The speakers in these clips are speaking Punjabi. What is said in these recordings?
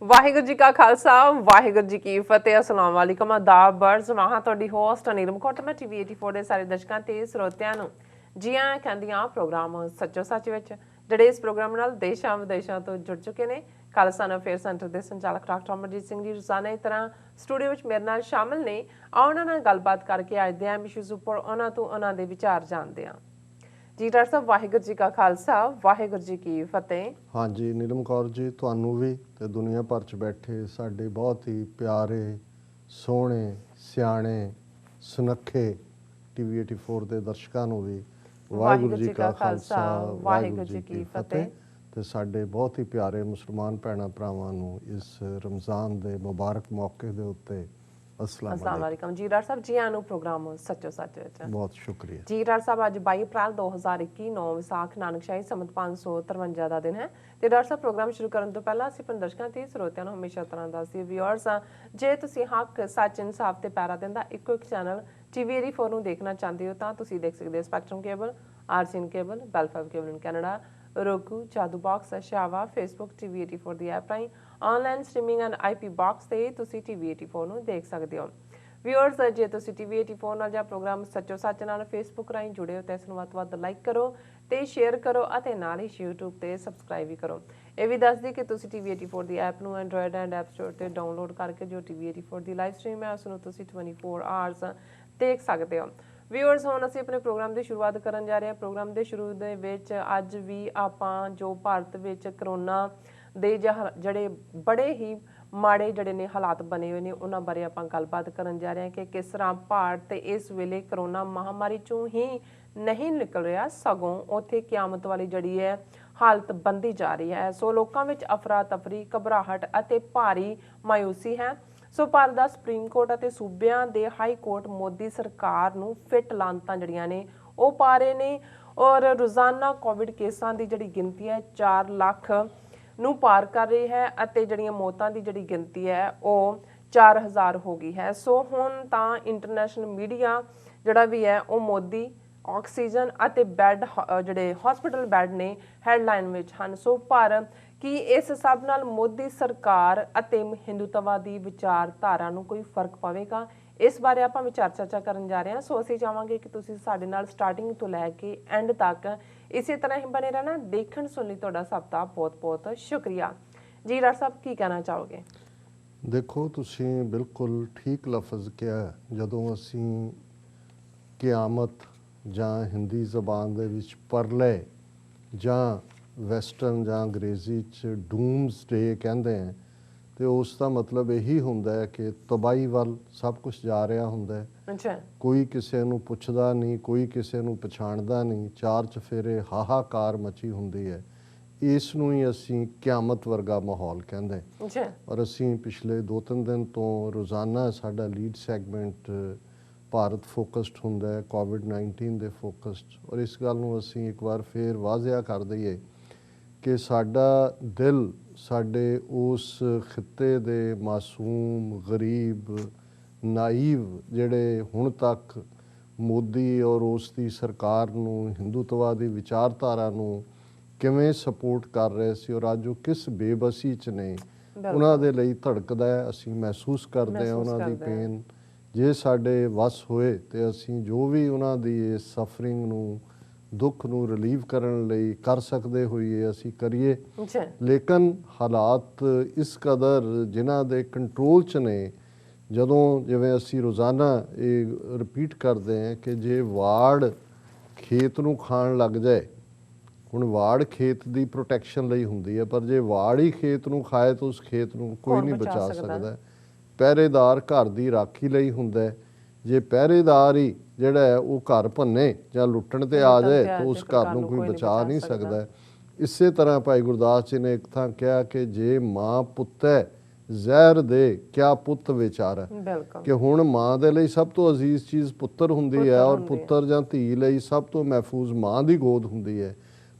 ਵਾਹਿਗੁਰੂ ਜੀ ਕਾ ਖਾਲਸਾ ਵਾਹਿਗੁਰੂ ਜੀ ਕੀ ਫਤਿਹ। अस्सलाम वालेकुम आदाब बर्ज महा ਤੁਹਾਡੀ ਹੋਸਟ ਨੀਲਮ ਕੋਟ ਮੈਂ ਟੀਵੀ 84 ਦੇ ਸਾਰੇ ਦਰਸ਼ਕਾਂ ਤੇ ਸਰੋਤਿਆਂ ਨੂੰ ਜੀ ਆਇਆਂ ਕਹਿੰਦੀਆਂ ਪ੍ਰੋਗਰਾਮ ਸੱਚੋ ਸੱਚ ਵਿੱਚ ਜਿਹੜੇ ਇਸ ਪ੍ਰੋਗਰਾਮ ਨਾਲ ਦੇਸ਼ਾਂ ਵਿਦੇਸ਼ਾਂ ਤੋਂ ਜੁੜ ਚੁੱਕੇ ਨੇ। ਖਾਲਸਾ ਅਫੇਅਰ ਸੈਂਟਰ ਦੇ ਸੰਚਾਲਕ ਡਾਕਟਰ ਅਮਰਜੀਤ ਸਿੰਘ ਜੀ ਰੋਜ਼ਾਨਾ ਇਸ ਤਰ੍ਹਾਂ ਸਟੂਡੀਓ ਵਿੱਚ ਮੇਰੇ ਨਾਲ ਸ਼ਾਮਲ ਨੇ। ਉਹਨਾਂ ਨਾਲ ਗੱਲਬਾਤ ਕਰਕੇ ਅੱਜ ਦੇ ਇਸ਼ੂਜ਼ ਉੱਪਰ ਉਹਨਾਂ ਤੋਂ ਉਹਨਾਂ ਦੇ ਵਿਚਾਰ ਜਾਣਦੇ ਹਾਂ। जी डॉक्टर साहब वाहिगुरू जी का खालसा वाहिगुरू जी की फतेह। हाँ जी नीलम कौर जी ਤੁਹਾਨੂੰ ਵੀ ਤੇ ਦੁਨੀਆ ਭਰ 'ਚ ਬੈਠੇ ਸਾਡੇ ਬਹੁਤ ਹੀ ਪਿਆਰੇ ਸੋਹਣੇ ਸਿਆਣੇ ਸੁਨੱਖੇ ਟੀਵੀ 84 ਦੇ ਦਰਸ਼ਕਾਂ ਨੂੰ ਵੀ ਵਾਹਿਗੁਰੂ ਜੀ ਕਾ ਖਾਲਸਾ ਵਾਹਿਗੁਰੂ ਜੀ ਕੀ ਫਤਿਹ। ਤੇ ਸਾਡੇ ਬਹੁਤ ਹੀ ਪਿਆਰੇ ਮੁਸਲਮਾਨ ਭੈਣਾਂ ਭਰਾਵਾਂ ਨੂੰ ਇਸ ਰਮਜ਼ਾਨ ਦੇ ਮੁਬਾਰਕ ਮੌਕੇ ਦੇ ਉੱਤੇ अस्सलाम वालेकुम जी डॉक्टर साहब जी आनु प्रोग्राम सच्चो सच विच बहुत शुक्रिया जी डॉक्टर साहब अज 22 अप्रैल 2021 9 विसाख नानकशाही संमत 553 ਦਾ ਦਿਨ ਹੈ ਤੇ ਡਾਕਟਰ ਸਾਹਿਬ ਪ੍ਰੋਗਰਾਮ ਸ਼ੁਰੂ ਕਰਨ ਤੋਂ ਪਹਿਲਾਂ ਅਸੀਂ ਆਪਣੇ ਦਰਸ਼ਕਾਂ ਤੇ ਸਰੋਤਿਆਂ ਨੂੰ ਹਮੇਸ਼ਾ ਤਰ੍ਹਾਂ ਦੱਸਦੇ ਵਿਊਅਰਸ ਜੇ ਤੁਸੀਂ ਹੱਕ ਸੱਚ ਇਨਸਾਫ ਤੇ ਪੈਰਾ ਦਿੰਦਾ ਇੱਕੋ ਇੱਕ ਚੈਨਲ ਟੀਵੀ 84 ਨੂੰ ਦੇਖਣਾ ਚਾਹੁੰਦੇ ਹੋ ਤਾਂ ਤੁਸੀਂ ਦੇਖ ਸਕਦੇ ਹੋ Spectrum cable RCN cable Bell Fibe cable in Canada roku Jadoo box ਸ਼ਾਵਾ ਫੇਸਬੁੱਕ ਟੀਵੀ 84 ਦੀ ਐਪ ਰਾਹੀਂ online streaming and IP box ਤੇ ਤੁਸੀਂ ਟੀਵੀ 84 ਨੂੰ ਦੇਖ ਸਕਦੇ ਹੋ। ਵਿਊਅਰਸ ਜੇ ਤੁਸੀਂ ਟੀਵੀ 84 ਨਾਲ ਜਾਂ ਪ੍ਰੋਗਰਾਮ ਸੱਚੋ ਸੱਚ ਨਾਲ ਫੇਸਬੁੱਕ ਰਾਹੀਂ ਜੁੜੇ ਹੋ ਤਾਂ ਇਸ ਨੂੰ ਵੱਧ ਤੋਂ ਵੱਧ ਲਾਈਕ ਕਰੋ ਤੇ ਸ਼ੇਅਰ ਕਰੋ ਅਤੇ ਨਾਲ ਹੀ YouTube ਤੇ ਸਬਸਕ੍ਰਾਈਬ ਵੀ ਕਰੋ। ਇਹ ਵੀ ਦੱਸ ਦਈ ਕਿ ਤੁਸੀਂ ਟੀਵੀ 84 ਦੀ ਐਪ ਨੂੰ ਐਂਡਰੋਇਡ ਐਂਡ ਐਪ ਸਟੋਰ ਤੇ ਡਾਊਨਲੋਡ ਕਰਕੇ ਜੋ ਟੀਵੀ 84 ਦੀ ਲਾਈਵ ਸਟ੍ਰੀਮ ਹੈ ਉਸ ਨੂੰ ਤੁਸੀਂ 24 ਆਵਰਸ ਦੇਖ ਸਕਦੇ ਹੋ। ਵਿਊਅਰਸ ਹੁਣ ਅਸੀਂ ਆਪਣੇ ਪ੍ਰੋਗਰਾਮ ਦੀ ਸ਼ੁਰੂਆਤ ਕਰਨ ਜਾ ਰਹੇ ਹਾਂ। ਪ੍ਰੋਗਰਾਮ ਦੇ ਸ਼ੁਰੂ ਦੇ ਵਿੱਚ ਅੱਜ ਵੀ ਆਪਾਂ ਜੋ ਭਾਰਤ ਵਿੱਚ ਕਰੋਨਾ ਦੇ ਜਿਹੜੇ ਬੜੇ ਹੀ ਮਾੜੇ ਜਿਹੜੇ ਨੇ ਹਾਲਾਤ ਬਣੇ ਹੋਏ ਨੇ ਉਹਨਾਂ ਬਾਰੇ ਆਪਾਂ ਗੱਲਬਾਤ ਕਰਨ ਜਾ ਰਹੇ ਹਾਂ ਕਿ ਕਿਸ ਤਰ੍ਹਾਂ ਭਾਰਤ ਇਸ ਵੇਲੇ ਕਰੋਨਾ ਮਹਾਮਾਰੀ ਚੋਂ ਹੀ ਨਹੀਂ ਨਿਕਲ ਰਿਹਾ ਸਗੋਂ ਉੱਥੇ ਕਿਆਮਤ ਵਾਲੀ ਜਿਹੜੀ ਹੈ ਹਾਲਤ ਬਣਦੀ ਜਾ ਰਹੀ ਹੈ। ਸੋ ਲੋਕਾਂ ਵਿੱਚ ਅਫਰਾ ਤਫਰੀ ਘਬਰਾਹਟ ਅਤੇ ਭਾਰੀ ਮਾਯੂਸੀ ਹੈ। ਸੋ ਭਾਰਤ ਦਾ ਸੁਪਰੀਮ ਕੋਰਟ ਅਤੇ ਸੂਬਿਆਂ ਦੇ ਹਾਈ ਕੋਰਟ ਮੋਦੀ ਸਰਕਾਰ ਨੂੰ ਫਿੱਟ ਲਾਂਤਾਂ ਜਿਹੜੀਆਂ ਨੇ ਉਹ ਪਾ ਰਹੇ ਨੇ ਔਰ ਰੋਜ਼ਾਨਾ ਕੋਵਿਡ ਕੇਸਾਂ ਦੀ ਜਿਹੜੀ ਗਿਣਤੀ ਹੈ 4 ਲੱਖ ਨੂੰ ਪਾਰ ਕਰ ਰਹੀ ਹੈ ਅਤੇ ਜਿਹੜੀਆਂ ਮੌਤਾਂ ਦੀ ਜਿਹੜੀ ਗਿਣਤੀ ਹੈ ਉਹ 4000 ਹੋ ਗਈ ਹੈ। ਸੋ ਹੁਣ ਤਾਂ ਇੰਟਰਨੈਸ਼ਨਲ ਮੀਡੀਆ ਜਿਹੜਾ ਵੀ ਹੈ ਉਹ ਮੋਦੀ ਆਕਸੀਜਨ ਅਤੇ ਬੈੱਡ ਜਿਹੜੇ ਹਸਪੀਟਲ ਬੈੱਡ ਨੇ ਹੈਡਲਾਈਨ ਵਿੱਚ ਹਨ। ਸੋ ਪਰ ਕੀ ਇਸ ਸਭ ਨਾਲ ਮੋਦੀ ਸਰਕਾਰ ਅਤੇ ਹਿੰਦੂਤਵਾਦੀ ਵਿਚਾਰਧਾਰਾ ਨੂੰ ਕੋਈ ਫਰਕ ਪਵੇਗਾ? ਇਸ ਬਾਰੇ ਆਪਾਂ ਵਿਚਾਰ ਚਰਚਾ ਕਰਨ ਜਾ ਰਹੇ ਹਾਂ। ਸੋ ਅਸੀਂ ਚਾਹਾਂਗੇ ਕਿ ਤੁਸੀਂ ਸਾਡੇ ਨਾਲ ਸਟਾਰਟਿੰਗ ਤੋਂ ਲੈ ਕੇ ਐਂਡ ਤੱਕ ਇਸੇ ਤਰ੍ਹਾਂ ਹੀ ਬਣੇ ਰਹਿਣਾ। ਦੇਖਣ ਸੁਣ ਲਈ ਤੁਹਾਡਾ ਸਭ ਦਾ ਬਹੁਤ ਬਹੁਤ ਸ਼ੁਕਰੀਆ ਜੀ। ਡਾਕਟਰ ਸਾਹਿਬ ਕੀ ਕਹਿਣਾ ਚਾਹੋਗੇ? ਦੇਖੋ ਤੁਸੀਂ ਬਿਲਕੁਲ ਠੀਕ ਲਫ਼ਜ਼ ਕਿਹਾ। ਜਦੋਂ ਅਸੀਂ ਕਿਆਮਤ ਜਾਂ ਹਿੰਦੀ ਜ਼ਬਾਨ ਦੇ ਵਿੱਚ ਪਰਲੇ ਜਾਂ ਵੈਸਟਰਨ ਜਾਂ ਅੰਗਰੇਜ਼ੀ 'ਚ ਡੂਮਸਡੇ ਕਹਿੰਦੇ ਹੈ ਤੇ ਉਸ ਦਾ ਮਤਲਬ ਇਹੀ ਹੁੰਦਾ ਹੈ ਕਿ ਤਬਾਹੀ ਵੱਲ ਸਭ ਕੁਝ ਜਾ ਰਿਹਾ ਹੁੰਦਾ ਹੈ। ਅੱਛਾ, ਕੋਈ ਕਿਸੇ ਨੂੰ ਪੁੱਛਦਾ ਨਹੀਂ, ਕੋਈ ਕਿਸੇ ਨੂੰ ਪਛਾਣਦਾ ਨਹੀਂ, ਚਾਰ ਚਫੇਰੇ ਹਾਹਾਕਾਰ ਮਚੀ ਹੁੰਦੀ ਹੈ। ਇਸ ਨੂੰ ਹੀ ਅਸੀਂ ਕਿਆਮਤ ਵਰਗਾ ਮਾਹੌਲ ਕਹਿੰਦੇ। ਅੱਛਾ, ਔਰ ਅਸੀਂ ਪਿਛਲੇ 2-3 ਦਿਨ ਤੋਂ ਰੋਜ਼ਾਨਾ ਸਾਡਾ ਲੀਡ ਸੈਗਮੈਂਟ ਭਾਰਤ ਫੋਕਸਡ ਹੁੰਦਾ ਹੈ, ਕੋਵਿਡ-19 ਦੇ ਫੋਕਸਡ। ਔਰ ਇਸ ਗੱਲ ਨੂੰ ਅਸੀਂ ਇੱਕ ਵਾਰ ਫੇਰ ਵਾਜ਼ਿਆ ਕਰ ਦਈਏ ਕਿ ਸਾਡਾ ਦਿਲ ਸਾਡੇ ਉਸ ਖਿੱਤੇ ਦੇ ਮਾਸੂਮ ਗਰੀਬ ਨਾਈਵ ਜਿਹੜੇ ਹੁਣ ਤੱਕ ਮੋਦੀ ਔਰ ਉਸ ਦੀ ਸਰਕਾਰ ਨੂੰ ਹਿੰਦੂਤਵਾਦੀ ਵਿਚਾਰਧਾਰਾ ਨੂੰ ਕਿਵੇਂ ਸਪੋਰਟ ਕਰ ਰਹੇ ਸੀ ਔਰ ਅੱਜ ਉਹ ਕਿਸ ਬੇਬਸੀ 'ਚ ਨੇ ਉਹਨਾਂ ਦੇ ਲਈ ਧੜਕਦਾ ਹੈ। ਅਸੀਂ ਮਹਿਸੂਸ ਕਰਦੇ ਹਾਂ ਉਹਨਾਂ ਦੀ ਪੇਨ। ਜੇ ਸਾਡੇ ਵੱਸ ਹੋਏ ਤੇ ਅਸੀਂ ਜੋ ਵੀ ਉਹਨਾਂ ਦੀ ਇਸ ਸਫਰਿੰਗ ਨੂੰ ਦੁੱਖ ਨੂੰ ਰਿਲੀਵ ਕਰਨ ਲਈ ਕਰ ਸਕਦੇ ਹੋਈਏ ਅਸੀਂ ਕਰੀਏ। ਲੇਕਿਨ ਹਾਲਾਤ ਇਸ ਕਦਰ ਜਿਨ੍ਹਾਂ ਦੇ ਕੰਟਰੋਲ 'ਚ ਨੇ, ਜਦੋਂ ਜਿਵੇਂ ਅਸੀਂ ਰੋਜ਼ਾਨਾ ਇਹ ਰਿਪੀਟ ਕਰਦੇ ਹਾਂ ਕਿ ਜੇ ਵਾੜ ਖੇਤ ਨੂੰ ਖਾਣ ਲੱਗ ਜਾਏ, ਹੁਣ ਵਾੜ ਖੇਤ ਦੀ ਪ੍ਰੋਟੈਕਸ਼ਨ ਲਈ ਹੁੰਦੀ ਹੈ, ਪਰ ਜੇ ਵਾੜ ਹੀ ਖੇਤ ਨੂੰ ਖਾਏ ਤਾਂ ਉਸ ਖੇਤ ਨੂੰ ਕੋਈ ਨਹੀਂ ਬਚਾ ਸਕਦਾ। ਪਹਿਰੇਦਾਰ ਘਰ ਦੀ ਰਾਖੀ ਲਈ ਹੁੰਦਾ। ਜੇ ਪਹਿਰੇਦਾਰ ਹੀ ਜਿਹੜਾ ਹੈ ਉਹ ਘਰ ਭੰਨੇ ਜਾਂ ਲੁੱਟਣ ਤੇ ਆ ਜਾਏ ਤਾਂ ਉਸ ਘਰ ਨੂੰ ਕੋਈ ਬਚਾ ਨਹੀਂ ਸਕਦਾ। ਇਸੇ ਤਰ੍ਹਾਂ ਭਾਈ ਗੁਰਦਾਸ ਜੀ ਨੇ ਇੱਕ ਥਾਂ ਕਿਹਾ ਕਿ ਜੇ ਮਾਂ ਪੁੱਤ ਹੈ ਜ਼ਹਿਰ ਦੇ ਕਿਆ ਪੁੱਤ ਵਿਚਾਰਾ, ਕਿ ਹੁਣ ਮਾਂ ਦੇ ਲਈ ਸਭ ਤੋਂ ਅਜ਼ੀਜ਼ ਚੀਜ਼ ਪੁੱਤਰ ਹੁੰਦੀ ਹੈ ਔਰ ਪੁੱਤਰ ਜਾਂ ਧੀ ਲਈ ਸਭ ਤੋਂ ਮਹਿਫੂਜ਼ ਮਾਂ ਦੀ ਗੋਦ ਹੁੰਦੀ ਹੈ।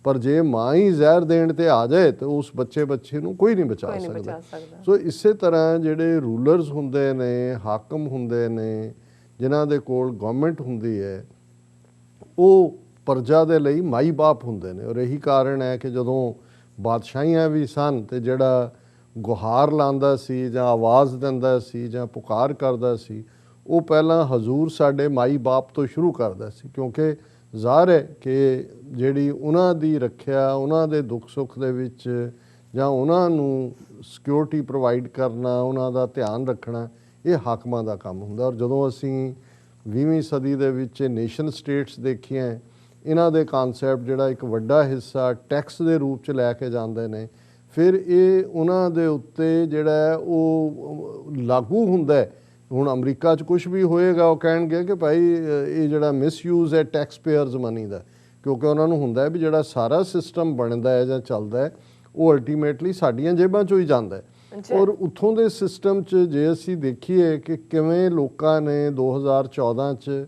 ਪਰ ਜੇ ਮਾਂ ਹੀ ਜ਼ਹਿਰ ਦੇਣ ਤੇ ਆ ਜਾਏ ਤਾਂ ਉਸ ਬੱਚੇ ਨੂੰ ਕੋਈ ਨਹੀਂ ਬਚਾ ਸਕਦਾ। ਸੋ ਇਸੇ ਤਰ੍ਹਾਂ ਜਿਹੜੇ ਰੂਲਰਸ ਹੁੰਦੇ ਨੇ, ਹਾਕਮ ਹੁੰਦੇ ਨੇ, ਜਿਨ੍ਹਾਂ ਦੇ ਕੋਲ ਗਵਰਨਮੈਂਟ ਹੁੰਦੀ ਹੈ, ਉਹ ਪ੍ਰਜਾ ਦੇ ਲਈ ਮਾਈ ਬਾਪ ਹੁੰਦੇ ਨੇ। ਔਰ ਇਹੀ ਕਾਰਨ ਹੈ ਕਿ ਜਦੋਂ ਬਾਦਸ਼ਾਹੀਆਂ ਵੀ ਸਨ ਤੇ ਜਿਹੜਾ ਗੁਹਾਰ ਲਾਉਂਦਾ ਸੀ ਜਾਂ ਆਵਾਜ਼ ਦਿੰਦਾ ਸੀ ਜਾਂ ਪੁਕਾਰ ਕਰਦਾ ਸੀ, ਉਹ ਪਹਿਲਾਂ ਹਜ਼ੂਰ ਸਾਡੇ ਮਾਈ ਬਾਪ ਤੋਂ ਸ਼ੁਰੂ ਕਰਦਾ ਸੀ, ਕਿਉਂਕਿ ਜ਼ਾਹਰ ਹੈ ਕਿ ਜਿਹੜੀ ਉਹਨਾਂ ਦੀ ਰੱਖਿਆ, ਉਹਨਾਂ ਦੇ ਦੁੱਖ ਸੁੱਖ ਦੇ ਵਿੱਚ ਜਾਂ ਉਹਨਾਂ ਨੂੰ ਸਿਕਿਉਰਿਟੀ ਪ੍ਰੋਵਾਈਡ ਕਰਨਾ, ਉਹਨਾਂ ਦਾ ਧਿਆਨ ਰੱਖਣਾ, ਇਹ ਹਾਕਮਾਂ ਦਾ ਕੰਮ ਹੁੰਦਾ। ਔਰ ਜਦੋਂ ਅਸੀਂ 20ਵੀਂ ਸਦੀ ਦੇ ਵਿੱਚ ਨੇਸ਼ਨ ਸਟੇਟਸ ਦੇਖੀਆਂ, ਇਹਨਾਂ ਦੇ ਕਨਸੈਪਟ ਜਿਹੜਾ ਇੱਕ ਵੱਡਾ ਹਿੱਸਾ ਟੈਕਸ ਦੇ ਰੂਪ 'ਚ ਲੈ ਕੇ ਜਾਂਦੇ ਨੇ, ਫਿਰ ਇਹ ਉਹਨਾਂ ਦੇ ਉੱਤੇ ਜਿਹੜਾ ਹੈ ਉਹ ਲਾਗੂ ਹੁੰਦਾ ਹੈ। ਹੁਣ ਅਮਰੀਕਾ 'ਚ ਕੁਝ ਵੀ ਹੋਏਗਾ, ਉਹ ਕਹਿਣਗੇ ਕਿ ਭਾਈ ਇਹ ਜਿਹੜਾ ਮਿਸਯੂਜ਼ ਹੈ ਟੈਕਸ ਪੇਅਰਸ ਮਨੀ ਦਾ, ਕਿਉਂਕਿ ਉਹਨਾਂ ਨੂੰ ਹੁੰਦਾ ਹੈ ਵੀ ਜਿਹੜਾ ਸਾਰਾ ਸਿਸਟਮ ਬਣਦਾ ਹੈ ਜਾਂ ਚੱਲਦਾ ਹੈ ਉਹ ਅਲਟੀਮੇਟਲੀ ਸਾਡੀਆਂ ਜੇਬਾਂ 'ਚੋਂ ਹੀ ਜਾਂਦਾ ਹੈ। ਔਰ ਉੱਥੋਂ ਦੇ ਸਿਸਟਮ 'ਚ ਜੇ ਅਸੀਂ ਦੇਖੀਏ ਕਿ ਕਿਵੇਂ ਲੋਕਾਂ ਨੇ 2014 'ਚ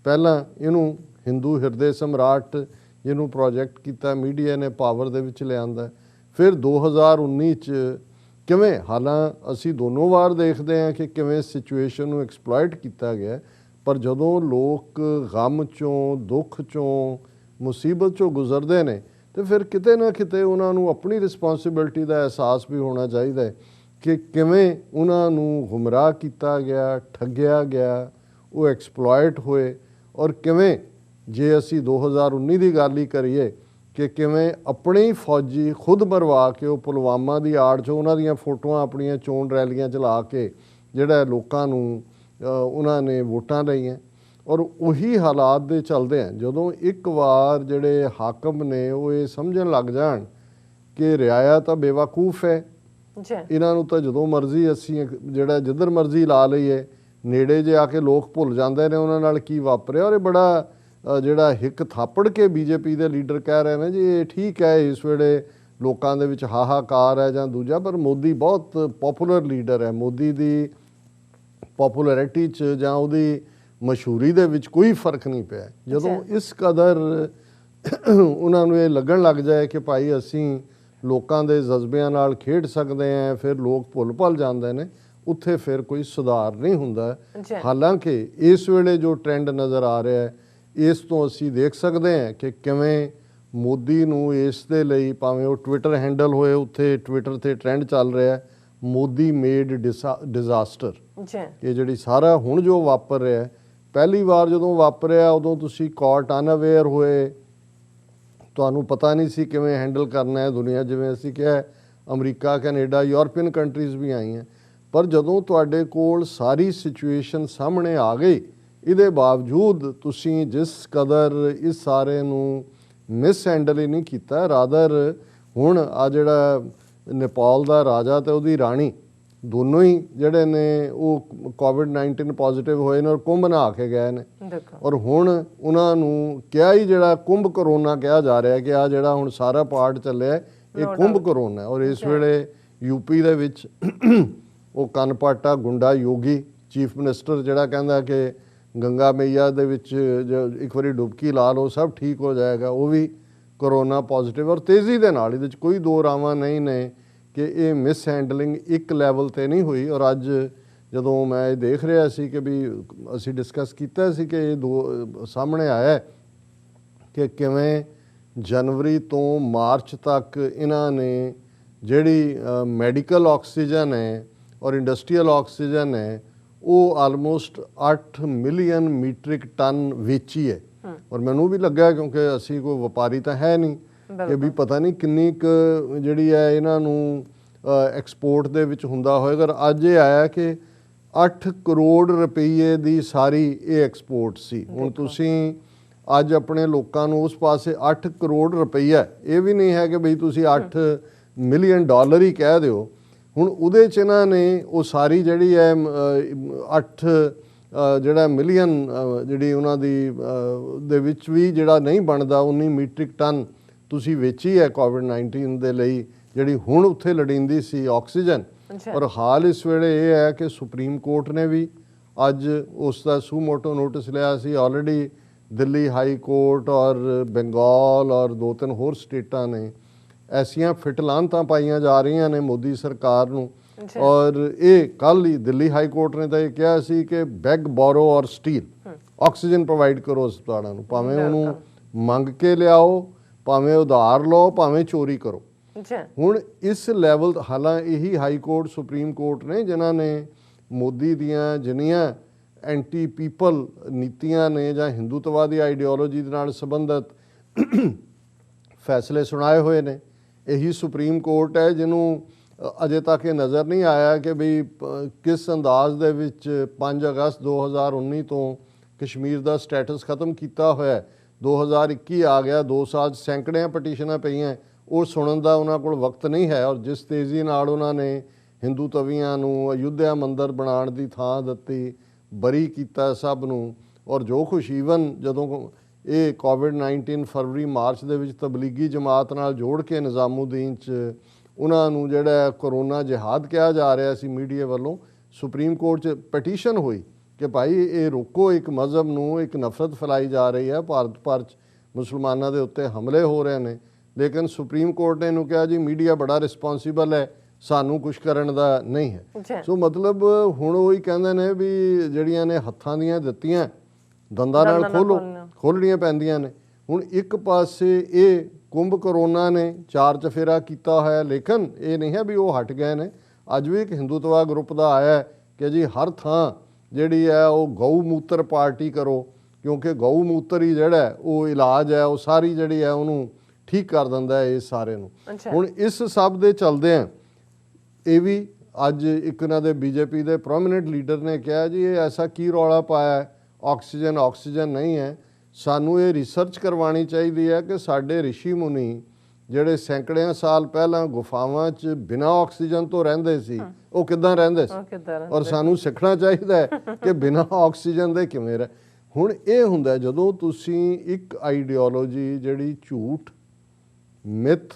ਪਹਿਲਾਂ ਇਹਨੂੰ ਹਿੰਦੂ ਹਿਰਦੇ ਸਮਰਾਟ ਜਿਹਨੂੰ ਪ੍ਰੋਜੈਕਟ ਕੀਤਾ, ਮੀਡੀਆ ਨੇ ਪਾਵਰ ਦੇ ਵਿੱਚ ਲਿਆਂਦਾ, ਫਿਰ 2019 'ਚ ਕਿਵੇਂ, ਹਾਲਾਂ ਅਸੀਂ ਦੋਨੋਂ ਵਾਰ ਦੇਖਦੇ ਹਾਂ ਕਿ ਕਿਵੇਂ ਸਿਚੁਏਸ਼ਨ ਨੂੰ ਐਕਸਪਲੋਇਟ ਕੀਤਾ ਗਿਆ, ਪਰ ਜਦੋਂ ਲੋਕ ਗਮ 'ਚੋਂ, ਦੁੱਖ 'ਚੋਂ, ਮੁਸੀਬਤ 'ਚੋਂ ਗੁਜ਼ਰਦੇ ਨੇ ਤੇ ਫਿਰ ਕਿਤੇ ਨਾ ਕਿਤੇ ਉਹਨਾਂ ਨੂੰ ਆਪਣੀ ਰਿਸਪੌਂਸਿਬਿਲਟੀ ਦਾ ਅਹਿਸਾਸ ਵੀ ਹੋਣਾ ਚਾਹੀਦਾ ਹੈ ਕਿ ਕਿਵੇਂ ਉਹਨਾਂ ਨੂੰ ਗੁੰਮਰਾਹ ਕੀਤਾ ਗਿਆ, ਠੱਗਿਆ ਗਿਆ, ਉਹ ਐਕਸਪਲੋਇਟ ਹੋਏ, ਔਰ ਕਿਵੇਂ ਜੇ ਅਸੀਂ 2019 ਦੀ ਗੱਲ ਹੀ ਕਰੀਏ ਕਿ ਕਿਵੇਂ ਆਪਣੇ ਹੀ ਫੌਜੀ ਖੁਦ ਮਰਵਾ ਕੇ ਉਹ ਪੁਲਵਾਮਾ ਦੀ ਆੜ 'ਚ ਉਹਨਾਂ ਦੀਆਂ ਫੋਟੋਆਂ ਆਪਣੀਆਂ ਚੋਣ ਰੈਲੀਆਂ 'ਚ ਲਾ ਕੇ ਜਿਹੜਾ ਲੋਕਾਂ ਨੂੰ ਉਹਨਾਂ ਨੇ ਵੋਟਾਂ ਲਈਆਂ। ਔਰ ਉਹੀ ਹਾਲਾਤ ਦੇ ਚੱਲਦੇ ਆ, ਜਦੋਂ ਇੱਕ ਵਾਰ ਜਿਹੜੇ ਹਾਕਮ ਨੇ ਉਹ ਇਹ ਸਮਝਣ ਲੱਗ ਜਾਣ ਕਿ ਰਿਆਇਆ ਤਾਂ ਬੇਵਕੂਫ ਹੈ, ਇਹਨਾਂ ਨੂੰ ਤਾਂ ਜਦੋਂ ਮਰਜ਼ੀ ਅਸੀਂ ਜਿਹੜਾ ਜਿੱਧਰ ਮਰਜ਼ੀ ਲਾ ਲਈਏ, ਨੇੜੇ ਜੇ ਆ ਕੇ ਲੋਕ ਭੁੱਲ ਜਾਂਦੇ ਨੇ ਉਹਨਾਂ ਨਾਲ ਕੀ ਵਾਪਰਿਆ। ਔਰ ਇਹ ਬੜਾ ਜਿਹੜਾ ਹਿੱਕ ਥਾਪੜ ਕੇ ਬੀਜੇਪੀ ਦੇ ਲੀਡਰ ਕਹਿ ਰਹੇ ਨੇ ਜੀ ਇਹ ਠੀਕ ਹੈ, ਇਸ ਵੇਲੇ ਲੋਕਾਂ ਦੇ ਵਿੱਚ ਹਾਹਾਕਾਰ ਹੈ ਜਾਂ ਦੂਜਾ, ਪਰ ਮੋਦੀ ਬਹੁਤ ਪੋਪੂਲਰ ਲੀਡਰ ਹੈ, ਮੋਦੀ ਦੀ ਪੋਪੂਲੈਰਿਟੀ 'ਚ ਜਾਂ ਉਹਦੀ ਮਸ਼ਹੂਰੀ ਦੇ ਵਿੱਚ ਕੋਈ ਫਰਕ ਨਹੀਂ ਪਿਆ। ਜਦੋਂ ਇਸ ਕਦਰ ਉਹਨਾਂ ਨੂੰ ਇਹ ਲੱਗਣ ਲੱਗ ਜਾਏ ਕਿ ਭਾਈ ਅਸੀਂ ਲੋਕਾਂ ਦੇ ਜਜ਼ਬਿਆਂ ਨਾਲ ਖੇਡ ਸਕਦੇ ਹਾਂ, ਫਿਰ ਲੋਕ ਭੁੱਲ ਜਾਂਦੇ ਨੇ, ਉੱਥੇ ਫਿਰ ਕੋਈ ਸੁਧਾਰ ਨਹੀਂ ਹੁੰਦਾ। ਹਾਲਾਂਕਿ ਇਸ ਵੇਲੇ ਜੋ ਟ੍ਰੈਂਡ ਨਜ਼ਰ ਆ ਰਿਹਾ ਹੈ, ਇਸ ਤੋਂ ਅਸੀਂ ਦੇਖ ਸਕਦੇ ਹਾਂ ਕਿ ਕਿਵੇਂ ਮੋਦੀ ਨੂੰ ਇਸ ਦੇ ਲਈ, ਭਾਵੇਂ ਉਹ ਟਵਿੱਟਰ ਹੈਂਡਲ ਹੋਏ, ਉੱਥੇ ਟਵਿੱਟਰ 'ਤੇ ਟ੍ਰੈਂਡ ਚੱਲ ਰਿਹਾ ਮੋਦੀ ਮੇਡ ਡਿਜ਼ਾਸਟਰ, ਇਹ ਜਿਹੜੀ ਸਾਰਾ ਹੁਣ ਜੋ ਵਾਪਰ ਰਿਹਾ, ਪਹਿਲੀ ਵਾਰ ਜਦੋਂ ਵਾਪਰਿਆ ਉਦੋਂ ਤੁਸੀਂ ਕੌਟ ਅਨਅਵੇਅਰ ਹੋਏ, ਤੁਹਾਨੂੰ ਪਤਾ ਨਹੀਂ ਸੀ ਕਿਵੇਂ ਹੈਂਡਲ ਕਰਨਾ ਹੈ ਦੁਨੀਆ। ਜਿਵੇਂ ਅਸੀਂ ਕਿਹਾ ਅਮਰੀਕਾ, ਕੈਨੇਡਾ, ਯੂਰਪੀਅਨ ਕੰਟਰੀਜ਼ ਵੀ ਆਈਆਂ, ਪਰ ਜਦੋਂ ਤੁਹਾਡੇ ਕੋਲ ਸਾਰੀ ਸਿਚੁਏਸ਼ਨ ਸਾਹਮਣੇ ਆ ਗਈ, ਇਹਦੇ ਬਾਵਜੂਦ ਤੁਸੀਂ ਜਿਸ ਕਦਰ ਇਸ ਸਾਰੇ ਨੂੰ ਮਿਸ ਹੈਂਡਲ ਹੀ ਨਹੀਂ ਕੀਤਾ, ਰਾਦਰ ਹੁਣ ਆ ਜਿਹੜਾ ਨੇਪਾਲ ਦਾ ਰਾਜਾ ਤੇ ਉਹਦੀ ਰਾਣੀ ਦੋਨੋਂ ਹੀ ਜਿਹੜੇ ਨੇ ਉਹ ਕੋਵਿਡ-19 ਪੋਜ਼ਿਟਿਵ ਹੋਏ ਨੇ ਔਰ ਕੁੰਭ ਨਹਾ ਕੇ ਗਏ ਨੇ। ਔਰ ਹੁਣ ਉਹਨਾਂ ਨੂੰ ਕਿਹਾ ਹੀ ਜਿਹੜਾ ਕੁੰਭ ਕਰੋਨਾ ਕਿਹਾ ਜਾ ਰਿਹਾ ਕਿ ਆ ਜਿਹੜਾ ਹੁਣ ਸਾਰਾ ਪਾਰਟ ਚੱਲਿਆ ਇਹ ਕੁੰਭ ਕਰੋਨਾ। ਔਰ ਇਸ ਵੇਲੇ ਯੂਪੀ ਦੇ ਵਿੱਚ ਉਹ ਕਨਪਾਟਾ ਗੁੰਡਾ ਯੋਗੀ ਚੀਫ ਮਿਨਿਸਟਰ ਜਿਹੜਾ ਕਹਿੰਦਾ ਕਿ ਗੰਗਾ ਮਈਆ ਦੇ ਵਿੱਚ ਇੱਕ ਵਾਰੀ ਡੁਬਕੀ ਲਾ ਲਓ ਸਭ ਠੀਕ ਹੋ ਜਾਏਗਾ, ਉਹ ਵੀ ਕਰੋਨਾ ਪੋਜ਼ਿਟਿਵ। ਔਰ ਤੇਜ਼ੀ ਦੇ ਨਾਲ, ਇਹਦੇ 'ਚ ਕੋਈ ਦੋ ਰਾਵਾਂ ਨਹੀਂ ਨੇ ਕਿ ਇਹ ਮਿਸ ਹੈਂਡਲਿੰਗ ਇੱਕ ਲੈਵਲ 'ਤੇ ਨਹੀਂ ਹੋਈ। ਔਰ ਅੱਜ ਜਦੋਂ ਮੈਂ ਇਹ ਦੇਖ ਰਿਹਾ ਸੀ ਕਿ ਵੀ ਅਸੀਂ ਡਿਸਕਸ ਕੀਤਾ ਸੀ ਕਿ ਇਹ ਦੋ ਸਾਹਮਣੇ ਆਇਆ ਕਿ ਕਿਵੇਂ ਜਨਵਰੀ ਤੋਂ ਮਾਰਚ ਤੱਕ ਇਹਨਾਂ ਨੇ ਜਿਹੜੀ ਮੈਡੀਕਲ ਆਕਸੀਜਨ ਹੈ ਔਰ ਇੰਡਸਟਰੀਅਲ ਆਕਸੀਜਨ ਹੈ ਉਹ ਆਲਮੋਸਟ 8 ਮਿਲੀਅਨ ਮੀਟ੍ਰਿਕ ਟਨ ਵੇਚੀ ਹੈ। ਔਰ ਮੈਨੂੰ ਵੀ ਲੱਗਾ ਕਿਉਂਕਿ ਅਸੀਂ ਕੋਈ ਵਪਾਰੀ ਤਾਂ ਹੈ ਨਹੀਂ ਕਿ ਵੀ ਪਤਾ ਨਹੀਂ ਕਿੰਨੀ ਕੁ ਜਿਹੜੀ ਹੈ ਇਹਨਾਂ ਨੂੰ ਐਕਸਪੋਰਟ ਦੇ ਵਿੱਚ ਹੁੰਦਾ ਹੋਏਗਾ। ਅੱਜ ਇਹ ਆਇਆ ਕਿ 8 ਕਰੋੜ ਰੁਪਏ ਦੀ ਸਾਰੀ ਇਹ ਐਕਸਪੋਰਟ ਸੀ। ਹੁਣ ਤੁਸੀਂ ਅੱਜ ਆਪਣੇ ਲੋਕਾਂ ਨੂੰ ਉਸ ਪਾਸੇ 8 ਕਰੋੜ ਰੁਪਈਆ, ਇਹ ਵੀ ਨਹੀਂ ਹੈ ਕਿ ਬਈ ਤੁਸੀਂ 8 ਮਿਲੀਅਨ ਡਾਲਰ ਹੀ ਕਹਿ ਦਿਓ। ਹੁਣ ਉਹਦੇ 'ਚ ਇਹਨਾਂ ਨੇ ਉਹ ਸਾਰੀ ਜਿਹੜੀ ਹੈ 8 ਜਿਹੜਾ ਮਿਲੀਅਨ ਜਿਹੜੀ ਉਹਨਾਂ ਦੀ ਦੇ ਵਿੱਚ ਵੀ ਜਿਹੜਾ ਨਹੀਂ ਬਣਦਾ 19 ਮੀਟ੍ਰਿਕ ਟਨ ਤੁਸੀਂ ਵੇਚੀ ਹੈ ਕੋਵਿਡ-19 ਦੇ ਲਈ, ਜਿਹੜੀ ਹੁਣ ਉੱਥੇ ਲੜੀਂਦੀ ਸੀ ਆਕਸੀਜਨ। ਔਰ ਹਾਲ ਇਸ ਵੇਲੇ ਇਹ ਹੈ ਕਿ ਸੁਪਰੀਮ ਕੋਰਟ ਨੇ ਵੀ ਅੱਜ ਉਸ ਦਾ ਸੂ ਮੋਟੋ ਨੋਟਿਸ ਲਿਆ ਸੀ। ਆਲਰੇਡੀ ਦਿੱਲੀ ਹਾਈ ਕੋਰਟ ਔਰ ਬੰਗਾਲ ਔਰ 2-3 ਹੋਰ ਸਟੇਟਾਂ ਨੇ ਐਸੀਆਂ ਫਿਟਲਾਂਤਾਂ ਪਾਈਆਂ ਜਾ ਰਹੀਆਂ ਨੇ ਮੋਦੀ ਸਰਕਾਰ ਨੂੰ। ਔਰ ਇਹ ਕੱਲ੍ਹ ਹੀ ਦਿੱਲੀ ਹਾਈ ਕੋਰਟ ਨੇ ਤਾਂ ਇਹ ਕਿਹਾ ਸੀ ਕਿ ਬੈਗ ਬੋਰੋ ਔਰ ਸਟੀਲ ਆਕਸੀਜਨ ਪ੍ਰੋਵਾਈਡ ਕਰੋ ਹਸਪਤਾਲਾਂ ਨੂੰ, ਭਾਵੇਂ ਉਹਨੂੰ ਮੰਗ ਕੇ ਲਿਆਓ, ਭਾਵੇਂ ਉਧਾਰ ਲਓ, ਭਾਵੇਂ ਚੋਰੀ ਕਰੋ, ਜੀ ਹੁਣ ਇਸ ਲੈਵਲ ਹਾਲਾਂ ਇਹੀ ਹਾਈ ਕੋਰਟ ਸੁਪਰੀਮ ਕੋਰਟ ਨੇ ਜਿਨ੍ਹਾਂ ਨੇ ਮੋਦੀ ਦੀਆਂ ਜਿੰਨੀਆਂ ਐਂਟੀ ਪੀਪਲ ਨੀਤੀਆਂ ਨੇ ਜਾਂ ਹਿੰਦੂਤਵਾਦੀ ਆਈਡੀਓਲੋਜੀ ਦੇ ਨਾਲ ਸੰਬੰਧਿਤ ਫੈਸਲੇ ਸੁਣਾਏ ਹੋਏ ਨੇ। ਇਹੀ ਸੁਪਰੀਮ ਕੋਰਟ ਹੈ ਜਿਹਨੂੰ ਅਜੇ ਤੱਕ ਇਹ ਨਜ਼ਰ ਨਹੀਂ ਆਇਆ ਕਿ ਵੀ ਕਿਸ ਅੰਦਾਜ਼ ਦੇ ਵਿੱਚ 5 ਅਗਸਤ 2019 ਤੋਂ ਕਸ਼ਮੀਰ ਦਾ ਸਟੇਟਸ ਖਤਮ ਕੀਤਾ ਹੋਇਆ। 2021 ਆ ਗਿਆ, 2 ਸਾਲ ਸੈਂਕੜਿਆਂ ਪਟੀਸ਼ਨਾਂ ਪਈਆਂ, ਉਹ ਸੁਣਨ ਦਾ ਉਹਨਾਂ ਕੋਲ ਵਕਤ ਨਹੀਂ ਹੈ। ਔਰ ਜਿਸ ਤੇਜ਼ੀ ਨਾਲ ਉਹਨਾਂ ਨੇ ਹਿੰਦੂ ਤਵੀਆਂ ਨੂੰ ਅਯੁੱਧਿਆ ਮੰਦਿਰ ਬਣਾਉਣ ਦੀ ਥਾਂ ਦਿੱਤੀ, ਬਰੀ ਕੀਤਾ ਸਭ ਨੂੰ। ਔਰ ਜੋ ਕੁਛ ਈਵਨ ਜਦੋਂ ਇਹ ਕੋਵਿਡ-19 ਫਰਵਰੀ ਮਾਰਚ ਦੇ ਵਿੱਚ ਤਬਲੀਗੀ ਜਮਾਤ ਨਾਲ ਜੋੜ ਕੇ ਨਿਜ਼ਾਮੂਦੀਨ 'ਚ ਉਹਨਾਂ ਨੂੰ ਜਿਹੜਾ ਕਰੋਨਾ ਜਿਹਾਦ ਕਿਹਾ ਜਾ ਰਿਹਾ ਸੀ ਮੀਡੀਆ ਵੱਲੋਂ, ਸੁਪਰੀਮ ਕੋਰਟ 'ਚ ਪਟੀਸ਼ਨ ਹੋਈ ਕਿ ਭਾਈ ਇਹ ਰੋਕੋ, ਇੱਕ ਮਜ਼ਹਬ ਨੂੰ ਇੱਕ ਨਫ਼ਰਤ ਫੈਲਾਈ ਜਾ ਰਹੀ ਹੈ, ਭਾਰਤ ਭਰ 'ਚ ਮੁਸਲਮਾਨਾਂ ਦੇ ਉੱਤੇ ਹਮਲੇ ਹੋ ਰਹੇ ਨੇ। ਲੇਕਿਨ ਸੁਪਰੀਮ ਕੋਰਟ ਨੇ ਇਹਨੂੰ ਕਿਹਾ ਜੀ ਮੀਡੀਆ ਬੜਾ ਰਿਸਪੌਂਸੀਬਲ ਹੈ, ਸਾਨੂੰ ਕੁਝ ਕਰਨ ਦਾ ਨਹੀਂ ਹੈ। ਸੋ ਮਤਲਬ ਹੁਣ ਉਹ ਹੀ ਕਹਿੰਦੇ ਨੇ ਵੀ ਜਿਹੜੀਆਂ ਨੇ ਹੱਥਾਂ ਦੀਆਂ ਦਿੱਤੀਆਂ ਦੰਦਾਂ ਨਾਲ ਖੋਲ੍ਹਣੀਆਂ ਪੈਂਦੀਆਂ ਨੇ। ਹੁਣ ਇੱਕ ਪਾਸੇ ਇਹ ਕੁੰਭ ਕਰੋਨਾ ਨੇ 4 ਚਫੇਰਾ ਕੀਤਾ ਹੋਇਆ, ਲੇਕਿਨ ਇਹ ਨਹੀਂ ਹੈ ਵੀ ਉਹ ਹਟ ਗਏ ਨੇ। ਅੱਜ ਵੀ ਇੱਕ ਹਿੰਦੂਤਵਾ ਗਰੁੱਪ ਦਾ ਆਇਆ ਕਿ ਜੀ ਹਰ ਥਾਂ ਜਿਹੜੀ ਹੈ ਉਹ ਗਊ ਮੂਤਰ ਪਾਰਟੀ ਕਰੋ, ਕਿਉਂਕਿ ਗਊ ਮੂਤਰ ਹੀ ਜਿਹੜਾ ਉਹ ਇਲਾਜ ਹੈ, ਉਹ ਸਾਰੀ ਜਿਹੜੀ ਹੈ ਉਹਨੂੰ ਠੀਕ ਕਰ ਦਿੰਦਾ ਹੈ ਇਸ ਸਾਰੇ ਨੂੰ। ਹੁਣ ਇਸ ਸਭ ਦੇ ਚਲਦਿਆਂ ਇਹ ਵੀ ਅੱਜ ਇੱਕ ਇਹਨਾਂ ਦੇ ਬੀਜੇਪੀ ਦੇ ਪ੍ਰੋਮੀਨੈਂਟ ਲੀਡਰ ਨੇ ਕਿਹਾ ਜੀ ਇਹ ਐਸਾ ਕੀ ਰੌਲਾ ਪਾਇਆ, ਆਕਸੀਜਨ ਨਹੀਂ ਹੈ। ਸਾਨੂੰ ਇਹ ਰਿਸਰਚ ਕਰਵਾਉਣੀ ਚਾਹੀਦੀ ਹੈ ਕਿ ਸਾਡੇ ਰਿਸ਼ੀ ਮੁਨੀ ਜਿਹੜੇ ਸੈਂਕੜਿਆਂ ਸਾਲ ਪਹਿਲਾਂ ਗੁਫਾਵਾਂ 'ਚ ਬਿਨਾਂ ਆਕਸੀਜਨ ਤੋਂ ਰਹਿੰਦੇ ਸੀ, ਉਹ ਕਿੱਦਾਂ ਰਹਿੰਦੇ ਸੀ, ਔਰ ਸਾਨੂੰ ਸਿੱਖਣਾ ਚਾਹੀਦਾ ਹੈ ਕਿ ਬਿਨਾਂ ਆਕਸੀਜਨ ਦੇ ਕਿਵੇਂ ਰਹਿ। ਹੁਣ ਇਹ ਹੁੰਦਾ ਜਦੋਂ ਤੁਸੀਂ ਇੱਕ ਆਈਡੀਓਲੋਜੀ ਜਿਹੜੀ ਝੂਠ, ਮਿਥ,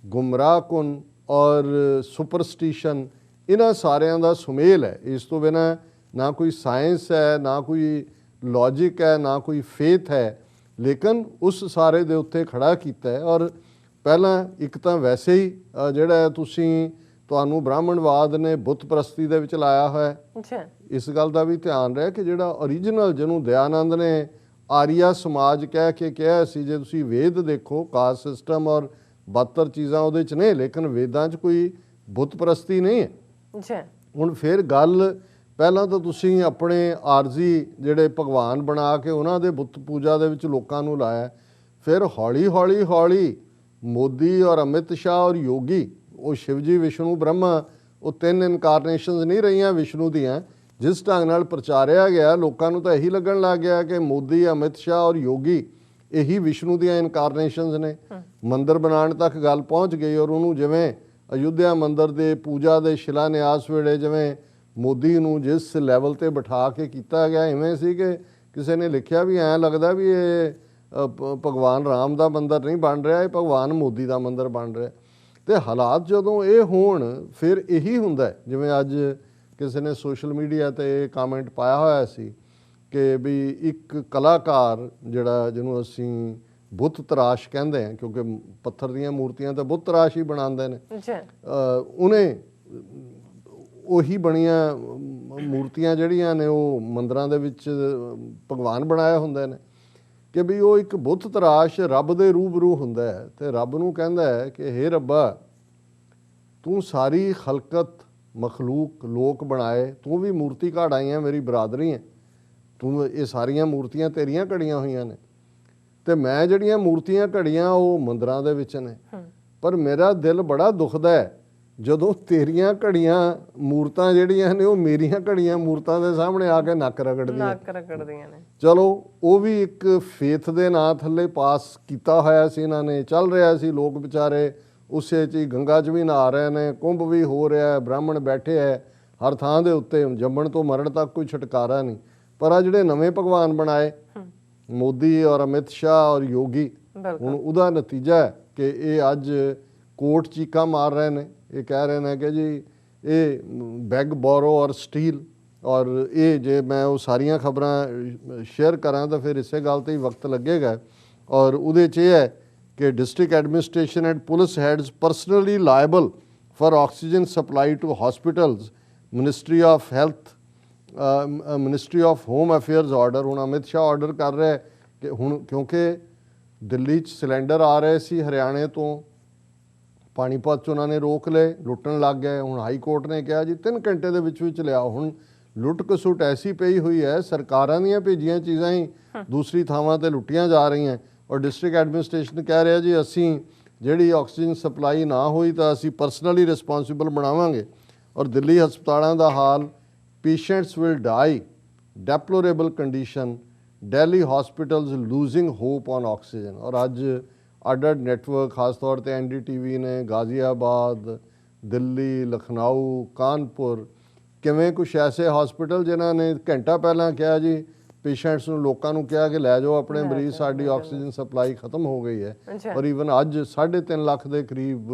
ਗੁੰਮਰਾਹਕੁਨ ਔਰ ਸੁਪਰਸਟੀਸ਼ਨ, ਇਹਨਾਂ ਸਾਰਿਆਂ ਦਾ ਸੁਮੇਲ ਹੈ। ਇਸ ਤੋਂ ਬਿਨਾਂ ਨਾ ਕੋਈ ਸਾਇੰਸ ਹੈ, ਨਾ ਕੋਈ ਲੌਜਿਕ ਹੈ, ਨਾ ਕੋਈ ਫੇਥ ਹੈ, ਲੇਕਿਨ ਉਸ ਸਾਰੇ ਦੇ ਉੱਤੇ ਖੜਾ ਕੀਤਾ ਹੈ। ਔਰ ਪਹਿਲਾਂ ਇੱਕ ਤਾਂ ਵੈਸੇ ਹੀ ਜਿਹੜਾ ਤੁਹਾਨੂੰ ਬ੍ਰਾਹਮਣਵਾਦ ਨੇ ਬੁੱਤ ਪ੍ਰਸਤੀ ਦੇ ਵਿੱਚ ਲਾਇਆ ਹੋਇਆ। ਇਸ ਗੱਲ ਦਾ ਵੀ ਧਿਆਨ ਰਹੇ ਕਿ ਜਿਹੜਾ ਓਰੀਜਨਲ ਜਿਹਨੂੰ ਦਇਆਨੰਦ ਨੇ ਆਰੀਆ ਸਮਾਜ ਕਹਿ ਕੇ ਕਿਹਾ ਸੀ, ਜੇ ਤੁਸੀਂ ਵੇਦ ਦੇਖੋ ਕਾਸਟ ਸਿਸਟਮ ਔਰ 72 ਚੀਜ਼ਾਂ ਉਹਦੇ 'ਚ ਨੇ, ਲੇਕਿਨ ਵੇਦਾਂ 'ਚ ਕੋਈ ਬੁੱਤ ਪ੍ਰਸਤੀ ਨਹੀਂ ਹੈ। ਹੁਣ ਫਿਰ ਗੱਲ ਪਹਿਲਾਂ ਤਾਂ ਤੁਸੀਂ ਆਪਣੇ ਆਰਜ਼ੀ ਜਿਹੜੇ ਭਗਵਾਨ ਬਣਾ ਕੇ ਉਹਨਾਂ ਦੇ ਬੁੱਤ ਪੂਜਾ ਦੇ ਵਿੱਚ ਲੋਕਾਂ ਨੂੰ ਲਾਇਆ। ਫਿਰ ਹੌਲੀ ਮੋਦੀ ਔਰ ਅਮਿਤ ਸ਼ਾਹ ਔਰ ਯੋਗੀ, ਉਹ ਸ਼ਿਵਜੀ, ਵਿਸ਼ਨੂੰ, ਬ੍ਰਹਮਾ, ਉਹ 3 ਇਨਕਾਰਨੇਸ਼ਨਸ ਨਹੀਂ ਰਹੀਆਂ ਵਿਸ਼ਨੂੰ ਦੀਆਂ। ਜਿਸ ਢੰਗ ਨਾਲ ਪ੍ਰਚਾਰਿਆ ਗਿਆ, ਲੋਕਾਂ ਨੂੰ ਤਾਂ ਇਹੀ ਲੱਗਣ ਲੱਗ ਗਿਆ ਕਿ ਮੋਦੀ, ਅਮਿਤ ਸ਼ਾਹ ਔਰ ਯੋਗੀ ਇਹੀ ਵਿਸ਼ਨੂੰ ਦੀਆਂ ਇਨਕਾਰਨੇਸ਼ਨਸ ਨੇ। ਮੰਦਿਰ ਬਣਾਉਣ ਤੱਕ ਗੱਲ ਪਹੁੰਚ ਗਈ। ਔਰ ਉਹਨੂੰ ਜਿਵੇਂ ਅਯੁੱਧਿਆ ਮੰਦਿਰ ਦੇ ਪੂਜਾ ਦੇ ਸ਼ਿਲਾਨਿਆਸ ਵੇਲੇ ਜਿਵੇਂ ਮੋਦੀ ਨੂੰ ਜਿਸ ਲੈਵਲ ਤੇ ਬਿਠਾ ਕੇ ਕੀਤਾ ਗਿਆ, ਇਵੇਂ ਸੀ ਕਿ ਕਿਸੇ ਨੇ ਲਿਖਿਆ ਵੀ ਐਂ ਲੱਗਦਾ ਵੀ ਇਹ ਭਗਵਾਨ ਰਾਮ ਦਾ ਮੰਦਿਰ ਨਹੀਂ ਬਣ ਰਿਹਾ, ਇਹ ਭਗਵਾਨ ਮੋਦੀ ਦਾ ਮੰਦਿਰ ਬਣ ਰਿਹਾ। ਤੇ ਹਾਲਾਤ ਜਦੋਂ ਇਹ ਹੋਣ ਫਿਰ ਇਹੀ ਹੁੰਦਾ, ਜਿਵੇਂ ਅੱਜ ਕਿਸੇ ਨੇ ਸੋਸ਼ਲ ਮੀਡੀਆ ਤੇ ਕਮੈਂਟ ਪਾਇਆ ਹੋਇਆ ਸੀ ਕਿ ਵੀ ਇੱਕ ਕਲਾਕਾਰ ਜਿਹੜਾ ਜਿਹਨੂੰ ਅਸੀਂ ਬੁੱਤ ਤਰਾਸ਼ ਕਹਿੰਦੇ ਹਾਂ, ਕਿਉਂਕਿ ਪੱਥਰ ਦੀਆਂ ਮੂਰਤੀਆਂ ਤਾਂ ਬੁੱਤ ਤਰਾਸ਼ ਹੀ ਬਣਾਉਂਦੇ ਨੇ, ਉਹਨੇ ਉਹੀ ਬਣੀਆਂ ਮੂਰਤੀਆਂ ਜਿਹੜੀਆਂ ਨੇ ਉਹ ਮੰਦਿਰਾਂ ਦੇ ਵਿੱਚ ਭਗਵਾਨ ਬਣਾਏ ਹੁੰਦੇ ਨੇ, ਕਿ ਵੀ ਉਹ ਇੱਕ ਬੁੱਤ ਤਰਾਸ਼ ਰੱਬ ਦੇ ਰੂਬਰੂ ਹੁੰਦਾ ਹੈ। ਤੇ ਰੱਬ ਨੂੰ ਕਹਿੰਦਾ ਹੈ ਕਿ ਹੇ ਰੱਬਾ, ਤੂੰ ਸਾਰੀ ਖਲਕਤ ਮਖਲੂਕ ਲੋਕ ਬਣਾਏ, ਤੂੰ ਵੀ ਮੂਰਤੀ ਘੜ ਆਈ ਹੈ, ਮੇਰੀ ਬਰਾਦਰੀ ਹੈ, ਤੂੰ ਇਹ ਸਾਰੀਆਂ ਮੂਰਤੀਆਂ ਤੇਰੀਆਂ ਘੜੀਆਂ ਹੋਈਆਂ ਨੇ, ਤੇ ਮੈਂ ਜਿਹੜੀਆਂ ਮੂਰਤੀਆਂ ਘੜੀਆਂ ਉਹ ਮੰਦਿਰਾਂ ਦੇ ਵਿੱਚ ਨੇ। ਪਰ ਮੇਰਾ ਦਿਲ ਬੜਾ ਦੁਖਦਾ ਹੈ ਜਦੋਂ ਤੇਰੀਆਂ ਘੜੀਆਂ ਮੂਰਤਾਂ ਜਿਹੜੀਆਂ ਨੇ ਉਹ ਮੇਰੀਆਂ ਘੜੀਆਂ ਮੂਰਤਾਂ ਦੇ ਸਾਹਮਣੇ ਆ ਕੇ ਨੱਕ ਰਗੜਦੀਆਂ ਨੇ। ਚਲੋ ਉਹ ਵੀ ਇੱਕ ਫੇਥ ਦੇ ਨਾਂ ਥੱਲੇ ਪਾਸ ਕੀਤਾ ਹੋਇਆ ਸੀ ਇਹਨਾਂ ਨੇ, ਚੱਲ ਰਿਹਾ ਸੀ, ਲੋਕ ਵਿਚਾਰੇ ਉਸੇ 'ਚ ਹੀ ਗੰਗਾ 'ਚ ਵੀ ਨਹਾ ਰਹੇ ਨੇ, ਕੁੰਭ ਵੀ ਹੋ ਰਿਹਾ, ਬ੍ਰਾਹਮਣ ਬੈਠੇ ਹੈ ਹਰ ਥਾਂ ਦੇ ਉੱਤੇ, ਜੰਮਣ ਤੋਂ ਮਰਨ ਤੱਕ ਕੋਈ ਛੁਟਕਾਰਾ ਨਹੀਂ। ਪਰ ਆ ਜਿਹੜੇ ਨਵੇਂ ਭਗਵਾਨ ਬਣਾਏ ਮੋਦੀ ਔਰ ਅਮਿਤ ਸ਼ਾਹ ਔਰ ਯੋਗੀ, ਹੁਣ ਉਹਦਾ ਨਤੀਜਾ ਹੈ ਕਿ ਇਹ ਅੱਜ ਕੋਰਟ ਚੀਕਾਂ ਮਾਰ ਰਹੇ ਨੇ। ਇਹ ਕਹਿ ਰਹੇ ਨੇ ਕਿ ਜੀ ਇਹ ਬੈਗ, ਬੋਰੋ ਔਰ ਸਟੀਲ। ਔਰ ਇਹ ਜੇ ਮੈਂ ਉਹ ਸਾਰੀਆਂ ਖਬਰਾਂ ਸ਼ੇਅਰ ਕਰਾਂ ਤਾਂ ਫਿਰ ਇਸੇ ਗੱਲ 'ਤੇ ਹੀ ਵਕਤ ਲੱਗੇਗਾ। ਔਰ ਉਹਦੇ 'ਚ ਇਹ ਹੈ ਕਿ district administration and police heads personally liable for oxygen supply to hospitals, ministry of health, ministry of home affairs order. ਹੁਣ ਅਮਿਤ ਸ਼ਾਹ ਆਰਡਰ ਕਰ ਰਿਹਾ ਕਿ ਹੁਣ ਕਿਉਂਕਿ ਦਿੱਲੀ 'ਚ ਸਿਲੰਡਰ ਆ ਰਹੇ ਸੀ ਹਰਿਆਣੇ ਤੋਂ, ਪਾਣੀਪਤ 'ਚ ਉਹਨਾਂ ਨੇ ਰੋਕ ਲਏ, ਲੁੱਟਣ ਲੱਗ ਗਏ। ਹੁਣ ਹਾਈ ਕੋਰਟ ਨੇ ਕਿਹਾ ਜੀ 3 ਘੰਟੇ ਦੇ ਵਿੱਚ ਲਿਆਓ। ਹੁਣ ਲੁੱਟ ਕਸੁੱਟ ਐਸੀ ਪਈ ਹੋਈ ਹੈ, ਸਰਕਾਰਾਂ ਦੀਆਂ ਭੇਜੀਆਂ ਚੀਜ਼ਾਂ ਹੀ ਦੂਸਰੀ ਥਾਵਾਂ ਤੇ ਲੁੱਟੀਆਂ ਜਾ ਰਹੀਆਂ। ਔਰ ਡਿਸਟ੍ਰਿਕਟ ਐਡਮਿਨਿਸਟ੍ਰੇਸ਼ਨ ਕਹਿ ਰਿਹਾ ਜੀ ਅਸੀਂ ਜਿਹੜੀ ਆਕਸੀਜਨ ਸਪਲਾਈ ਨਾ ਹੋਈ ਤਾਂ ਅਸੀਂ ਪਰਸਨਲੀ ਰਿਸਪੌਂਸਿਬਲ ਬਣਾਵਾਂਗੇ। ਔਰ ਦਿੱਲੀ ਹਸਪਤਾਲਾਂ ਦਾ ਹਾਲ, patients will die, deplorable condition, Delhi hospitals losing hope on oxygen. ਔਰ ਅੱਜ ਅੱਡ ਨੈਟਵਰਕ ਖਾਸ ਤੌਰ ਤੇ NDTV ਨੇ ਗਾਜ਼ੀਆਬਾਦ, ਦਿੱਲੀ, ਲਖਨਊ, ਕਾਨਪੁਰ, ਕਿਵੇਂ ਕੁਛ ਐਸੇ ਹਸਪੀਟਲ ਜਿਨ੍ਹਾਂ ਨੇ ਘੰਟਾ ਪਹਿਲਾਂ ਕਿਹਾ ਜੀ ਪੇਸ਼ੈਂਟਸ ਨੂੰ, ਲੋਕਾਂ ਨੂੰ ਕਿਹਾ ਕਿ ਲੈ ਜਾਓ ਆਪਣੇ ਮਰੀਜ਼, ਸਾਡੀ ਆਕਸੀਜਨ ਸਪਲਾਈ ਖਤਮ ਹੋ ਗਈ ਹੈ। ਔਰ ਈਵਨ ਅੱਜ 3.5 ਲੱਖ ਦੇ ਕਰੀਬ